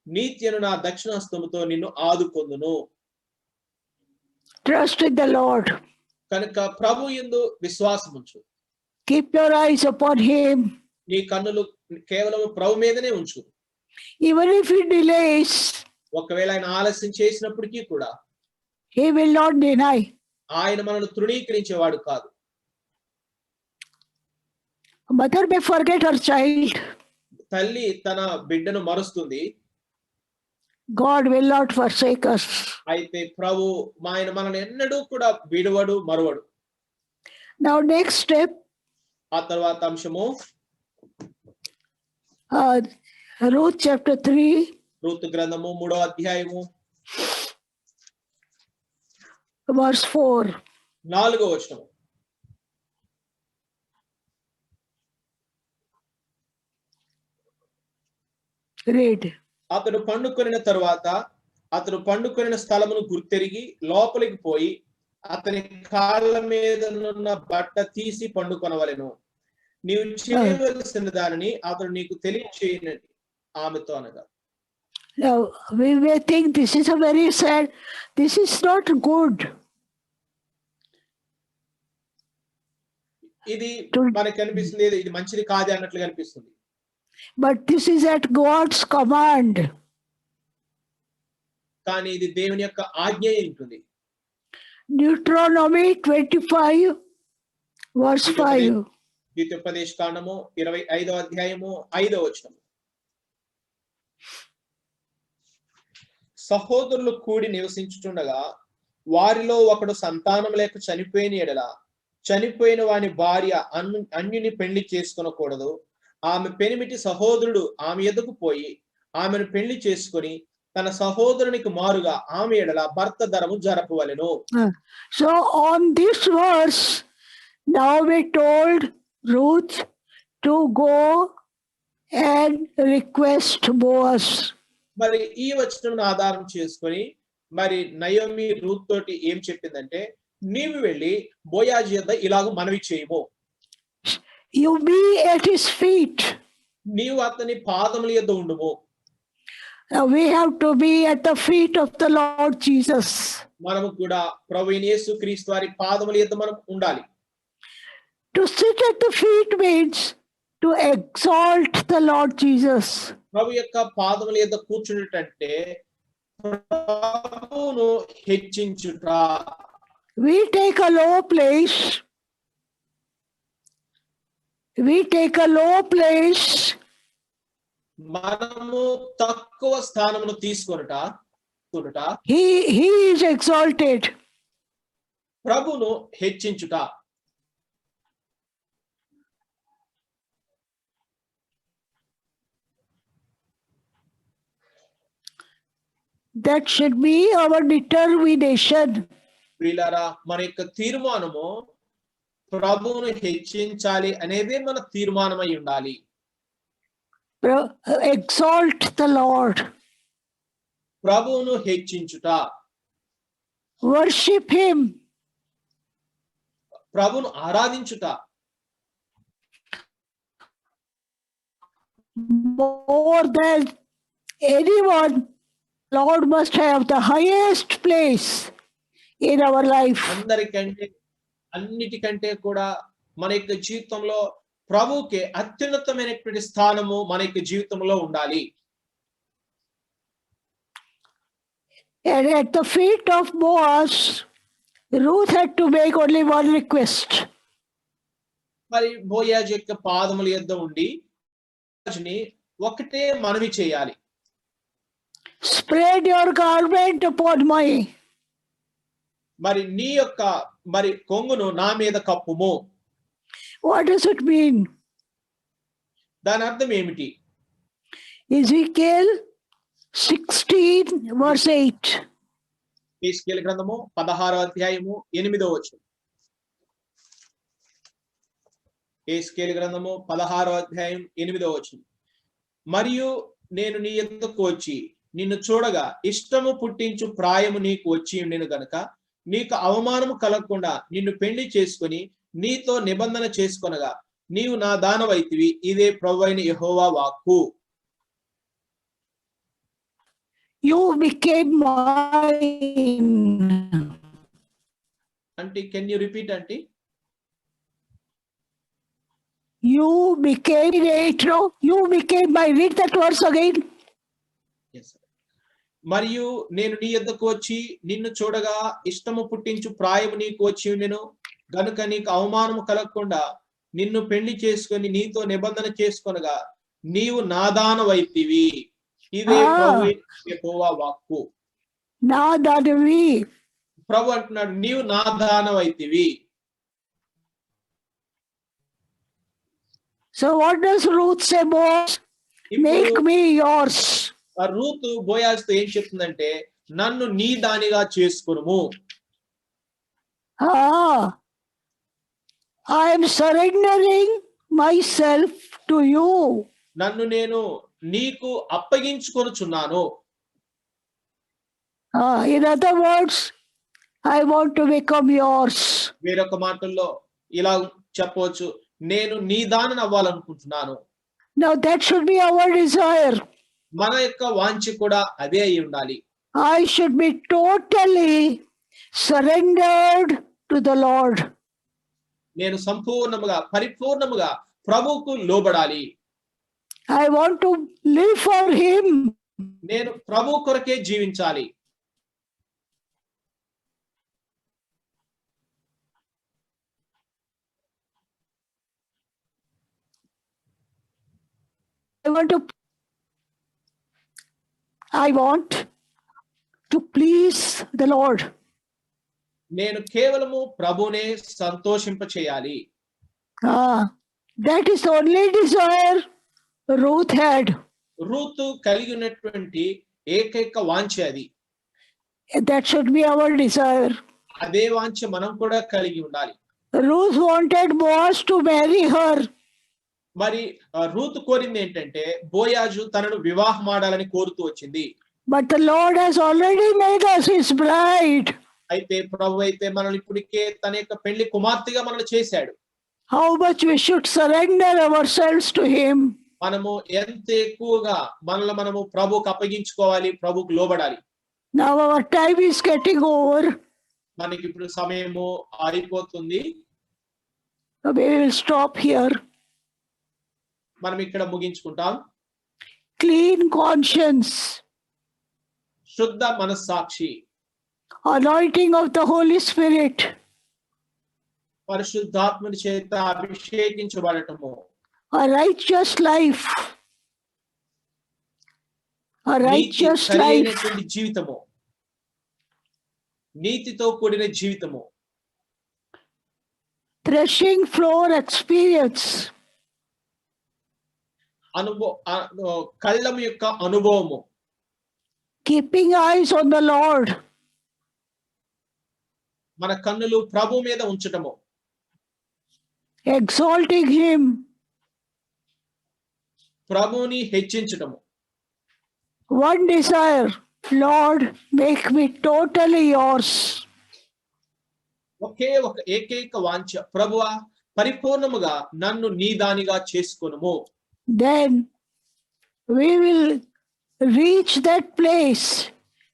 నీతి అను నా దక్షిణ హస్తముతో నిన్ను ఆదుకొందును. Trust in the Lord. కనుక ప్రభు యందు విశ్వాసం ఉంచు. Keep your eyes upon him. నీ కన్నులు కేవలం ప్రభు మీదనే ఉంచు. Even if he delays, ఒకవేళ ఆయన ఆలస్యం చేసినప్పటికీ కూడా he will not deny. ఆయన మనల్ని తృణీకరించేవాడు కాదు. A mother may forget her child. తల్లి తన బిడ్డను మరుస్తుంది. God will not forsake us. అయితే ప్రభు ఆయన మనల్ని ఎన్నడూ కూడా విడువడు, మరువడు. Now next step, ఆ తర్వాత అంశము Ruth chapter 3. రూతు గ్రంథము 3వ అధ్యాయము Verse 4. 4వ వచనము. Read. అతడు పండుకొనిన స్థలమును గుర్తెరిగి లోపలికి పోయి అతని కాళ్ళ మీద ఉన్న బట్ట తీసి పండుకొనవలెను. నీవు చేయవలసిన దానిని అతడు నీకు తెలియచేయనని ఆమెతో అనగా. Now we may think this is a very sad, this is not good. ఇది మనకు కనిపిస్తుంది, ఇది మంచిది కాదు అన్నట్లుగా అనిపిస్తుంది. But this is at God's command. కానీ ఇది దేవుని యొక్క ఆజ్ఞ ఉంటుంది. Deuteronomy 25 verse 5. ద్వితీయోపదేశ కాండము 25వ అధ్యాయము 5వ వచనం. సహోదరులు కూడి నివసించుచుండగా వారిలో ఒకడు సంతానం లేక చనిపోయిన ఎడల చనిపోయిన వాని భార్య అన్యుని పెళ్లి చేసుకొనకూడదు. ఆమె పెనిమిటి సహోదరుడు ఆమె ఎదుకు పోయి ఆమెను పెళ్లి చేసుకొని తన సహోదరునికి మారుగా ఆమె ఎడల భర్త ధరము జరపవలెను. So on this verse, now we told Ruth to go and request Boaz. మరి ఈ వచనం ఆధారం చేసుకొని మరి నయోమి రూత్ తోటి ఏం చెప్పిందంటే, నీవు వెళ్ళి బోయాజు యొద్ద ఇలాగ మనవి చేయము. You be at his feet. నీవు అతని పాదముల యొద్ద ఉండుము. We have to be at the feet of the Lord Jesus. మనము కూడా ప్రభువైన యేసుక్రీస్తు వారి పాదముల యొద్ద మనం ఉండాలి. To sit at the feet means to exalt the Lord Jesus. ప్రభు యొక్క పాదముల యొద్ద కూర్చున్నట్టంటే ప్రభువును హెచ్చించుట. We take a low place. మనము తక్కువ స్థానమును తీసుకొనుట. He is exalted. ప్రభువును హెచ్చించుట. That should be our determination. ప్రియులారా, మన యొక్క తీర్మానము ప్రభువును హెచ్చించాలి అనేదే మన తీర్మానమై ఉండాలి. Exalt the Lord. ప్రభువును హెచ్చించుట, worship him ప్రభువును ఆరాధించుట, more than anyone. Lord must have the highest place in our life. అందరికంటే అన్నిటికంటే కూడా మన యొక్క జీవితంలో ప్రభువుకి అత్యున్నతమైనటువంటి స్థానము మన యొక్క జీవితంలో ఉండాలి. And at the feet of Boaz, Ruth had to make only one request. మరి బోయాజు యొక్క పాదముల యొద్ద ఉండి బోయాజుని ఒకటే మనవి చేయాలి. Spread your garment upon my. మరి నీ యొక్క మరి కొంగును నా మీద కప్పుము. What does it mean? దాని అర్థం ఏమిటి? Ezekiel 16 verse 8. యెహెజ్కేలు గ్రంథము 16వ అధ్యాయము 8వ వచనం. యెహెజ్కేలు గ్రంథము 16వ అధ్యాయం 8వ వచనం. మరియు నేను నీ యొద్దకు వచ్చి నిన్ను చూడగా ఇష్టము పుట్టించు ప్రాయము నీకు వచ్చి ఉండెను గనుక నీకు అవమానము కలగకుండా నిన్ను పెళ్లి చేసుకొని నీతో నిబంధన చేసుకొనగా నీవు నా దానవైతివి, ఇదే ప్రభువైన యెహోవా వాక్కు. You became mine. అంటే కెన్ యూ రిపీట్ అంటే? You became it. No, you became my. Read that verse again. Yes, sir. మరియు నేను నీ యొద్దకు వచ్చి నిన్ను చూడగా ఇష్టము పుట్టించు ప్రాయము నీకు వచ్చి ఉండెను గనుక నీకు అవమానము కలగకుండా నిన్ను పెళ్లి చేసుకొని నీతో నిబంధన చేసుకొనగా నీవు నాదానవైతివి, ఇదే ప్రభువైన యెహోవా వాక్కు. Nadanavi. ప్రభు అంటున్నాడు నీవు నాదానవైతివి. So what does Ruth say, Boaz? Make me yours. ఆ రూతు బోయాజుతో ఏం చెప్తుందంటే నన్ను నీ దానిగా చేసుకొనుము. I am surrendering myself to you. నన్ను నేను నీకు అప్పగించుకొనుచున్నాను. In other words, I want to become yours. వేరొక మాటల్లో ఇలా చెప్పవచ్చు, నేను నీ దానిని అవ్వాలనుకుంటున్నాను. Now that should be our desire. మన యొక్క వాంఛ కూడా అదే అయి ఉండాలి. I should be totally surrendered to the Lord. నేను సంపూర్ణముగా పరిపూర్ణముగా ప్రభువుకు లోబడాలి. I want to live for him. నేను ప్రభు కొరకే జీవించాలి. I want to please the Lord. నేను కేవలము ప్రభునే సంతోషింప చేయాలి. That is the only desire Ruth had. Ruth కలిగి ఉన్నటువంటి ఏకైక వాంఛ అది. That should be our desire. అదే వాంఛ మనం కూడా కలిగి ఉండాలి. Ruth wanted Boaz to marry her. మరి రూతు కోరింది ఏంటంటే బోయాజు తనను వివాహం ఆడాలని కోరుతూ వచ్చింది. But the Lord has already made us his bride. అయితే ప్రభు అయితే మనల్ని ఇప్పటికే తన యొక్క పెళ్లి కుమార్తెగా మనల్ని చేశాడు. How much we should surrender ourselves to him. మనము ఎంత ఎక్కువగా మనము ప్రభువుకు అప్పగించుకోవాలి, ప్రభువుకు లోబడాలి. Now our time is getting over. మనకి ఇప్పుడు సమయము అయిపోతుంది. We will stop here. మనం ఇక్కడ ముగించుకుంటాం. Clean conscience. శుద్ధ మనస్సాక్షి. Anointing of the Holy Spirit. పరిశుద్ధాత్మని చేత అభిషేకించబడటము. A righteous life. A righteous life. జీవితము. నీతితో కూడిన జీవితము. Threshing floor experience. కళ్ళము యొక్క అనుభవము. Keeping eyes on the Lord. మన కన్నులు ప్రభు మీద ఉంచటము. Exalting him. ప్రభుని హెచ్చించటము. One desire. Lord, make me totally yours. ఒకే ఒక ఏకైక వాంఛ, ప్రభువా పరిపూర్ణముగా నన్ను నీ దానిగా చేసుకొనుము. Then we will reach that place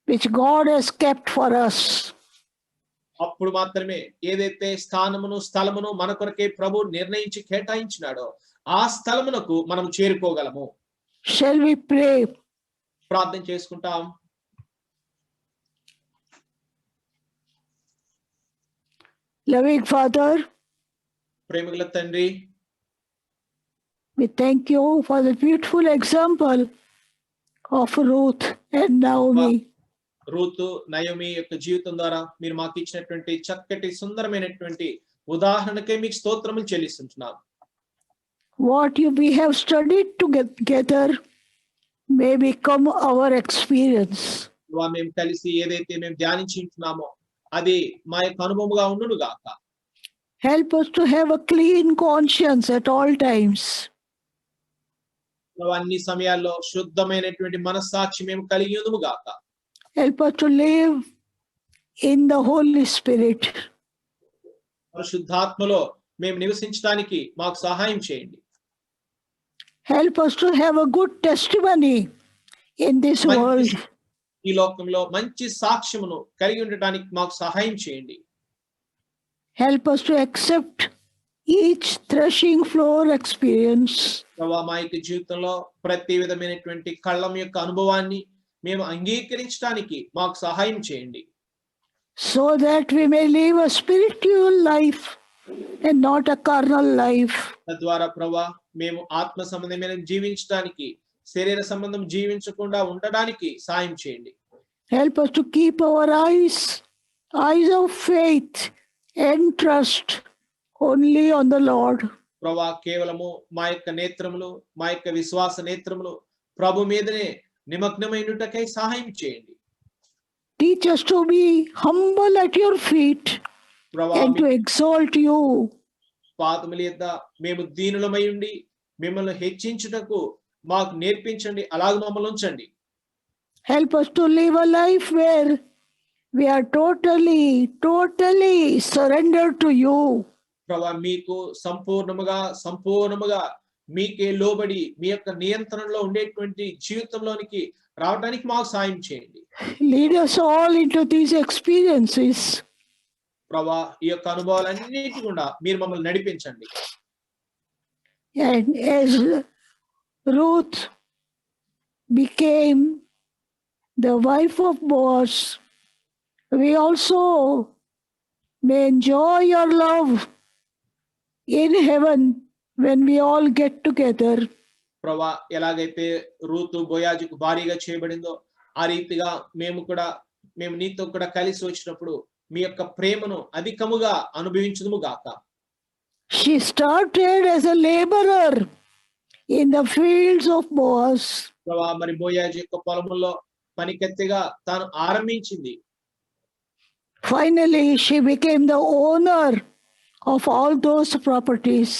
which God has kept for us. అప్పుడు మాత్రమే ఏదైతే స్థలమును మన కొరకే ప్రభు నిర్ణయించి కేటాయించినాడో ఆ స్థలమునకు మనం చేరుకోగలము. Shall we pray? ప్రార్థన చేసుకుంటాం. Loving Father, ప్రేమగల తండ్రి, we thank you for the beautiful example of Ruth and Naomi. Ruth Naomi యొక్క జీవితం ద్వారా మీరు మాకు ఇచ్చినటువంటి చక్కటి సుందరమైనటువంటి ఉదాహరణకే మీకు స్తోత్రములు చెల్లిస్తున్నాం. What we have studied together may become our experience. మేము కలిసి ఏదైతే మేము ధ్యానించుంటున్నామో అది మా యొక్క అనుభవముగా ఉండును గాక. Help us to have a clean conscience at all times. అన్ని సమయాల్లో శుద్ధమైనటువంటి మనస్సాక్షి మేము కలిగి ఉందుము గాక. Help us to live in the Holy Spirit. పరిశుద్ధాత్మలో మేము నివసించడానికి మాకు సహాయం చేయండి. Help us to have a good testimony in this world. ఈ లోకంలో మంచి సాక్ష్యమును కలిగి ఉండటానికి మాకు సహాయం చేయండి. Help us to accept each threshing floor experience. ప్రభువా మా యొక్క జీవితంలో ప్రతి విధమైనటువంటి కళ్ళం యొక్క అనుభవాన్ని మేము అంగీకరించడానికి మాకు సహాయం చేయండి. So that we may live a spiritual life and not a carnal life. తద్వారా ప్రభువా మేము ఆత్మ సంబంధమైన జీవించడానికి, శరీర సంబంధం జీవించకుండా ఉండడానికి సాయం చేయండి. Help us to keep our eyes of faith and trust only on the Lord. ప్రభువా కేవలము మా యొక్క నేత్రములు, మా యొక్క విశ్వాస నేత్రములు ప్రభు మీదనే నిమగ్నమైనటకై సహాయం చేయండి. Teach us to be humble at your feet and to exalt you. పాదముల యొద్ద మేము దీనులమై ఉండి మిమ్మల్ని హెచ్చించుటకు మాకు నేర్పించండి, అలాగే మమ్మల్ని ఉంచండి. Help us to live a life where we are totally surrendered to you. ప్రభువా మీకు సంపూర్ణముగా మీకే లోబడి మీ యొక్క నియంత్రణలో ఉండేటువంటి జీవితంలోనికి రావడానికి మాకు సాయం చేయండి. Lead us all into these experiences. ప్రభువా ఈ యొక్క అనుభవాలన్నిటి గుండా మీరు మమ్మల్ని నడిపించండి. And as Ruth became the wife of Boaz, we also may enjoy your love in heaven when we all get together. ప్రభువా ఎలాగైతే రూతు బోయాజుకు భారీగా చేయబడిందో ఆ రీతిగా మేము నీతో కూడా కలిసి వచ్చినప్పుడు మీ యొక్క ప్రేమను అధికముగా అనుభవించుదుము గాక. She started as a laborer in the fields of Boaz. ప్రభువా మరి బోయాజు యొక్క పొలములో పనికెత్తెగా తాను ఆరంభించింది. Finally, she became the owner of all those properties.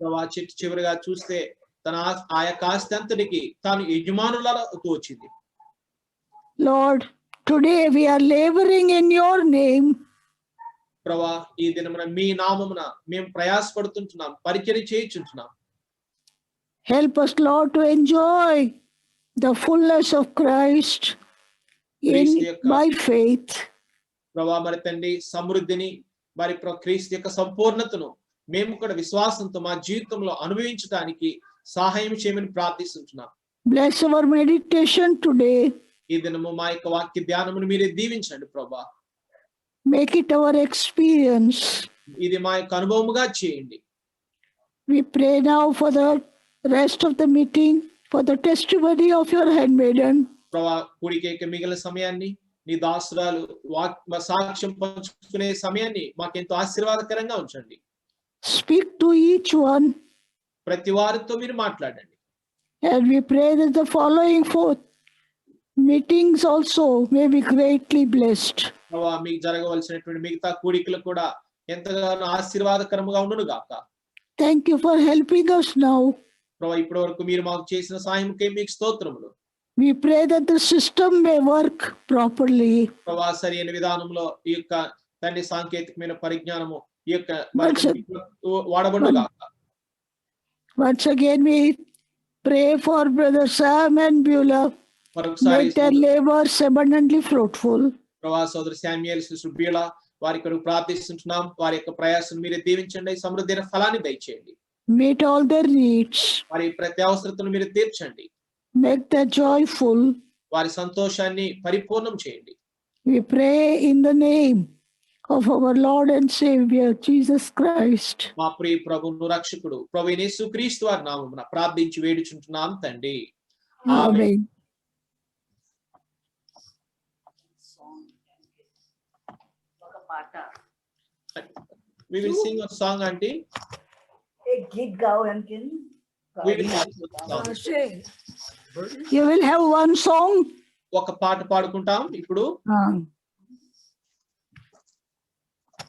ప్రభువా చివరిగా చూస్తే తన ఆ యొక్క ఆస్తి అంతటికి తాను యజమానులతో వచ్చింది. Lord, today we are laboring in your name. ప్రభువా ఈ దినమున మీ నామమున మేము ప్రయాసపడుతుంటున్నాం, పరిచర్య చేయుచుంటున్నాం. Help us, Lord, to enjoy the fullness of Christ by faith. ప్రభువా మరి తండ్రి సమృద్ధిని మరి క్రీస్తు యొక్క సంపూర్ణతను మేము కూడా విశ్వాసంతో మా జీవితంలో అనుభవించడానికి సహాయం చేయమని ప్రార్థిస్తున్నాం. Bless our meditation today. ఈ దినము మా యొక్క వాక్య ధ్యానమును మీరే దీవించండి ప్రభువా. Make it our experience. ఇది మా యొక్క అనుభవముగా చేయండి. We pray now for the rest of the meeting, for the testimony of your handmaiden. ప్రభువా కూడికేక మిగిలిన సమయాన్ని నీ దాసురాలు సాక్ష్యం పంచుకునే సమయాన్ని మాకెంతో ఆశీర్వాదకరంగా ఉంచండి. Speak to each one. ప్రతి వారితో మీరు మాట్లాడండి. And we pray that the following 4 meetings also may be greatly blessed. ప్రభువా మీకు జరగవలసినటువంటి మిగతా కూడికలు కూడా ఎంతగానో ఆశీర్వాదకరముగా ఉండును గాక. Thank you for helping us now. ప్రభువా ఇప్పటి వరకు మీరు మాకు చేసిన సహాయంకే మీకు స్తోత్రములు. We pray that the system may work properly. ప్రభా సరైన విధానంలో ఈ యొక్క తండ్రి సాంకేతికమైన పరిజ్ఞానము ఈ యొక్క Once వాడబడును గాక. Once again, we pray for Brother Sam and Beulah. మరొకసారి Make their labors abundantly fruitful. ప్రభా సోదరు శామ్యుయల్ సిస్టర్ బీలా వారి కొరకు ప్రార్థిస్తుంటున్నాం. వారి యొక్క ప్రయాసం మీరే దీవించండి, సమృద్ధైన ఫలాన్ని దయచేయండి. Meet all their needs. వారి ప్రతి అవసరతను మీరు తీర్చండి. Make their joy full. వారి సంతోషాన్ని పరిపూర్ణం చేయండి. We pray in the name of our Lord and Savior, Jesus Christ. మా ప్రియ ప్రభువును రక్షకుడు ప్రభు యేసుక్రీస్తు వారి నామమున ప్రార్థించి వేడుచుంటున్నాం తండ్రి. Amen. We will sing a song, auntie. एक गीत गाओ अंकिन We will sing a song. You will have one song. ఒక పాట పాడుకుంటాం ఇప్పుడు.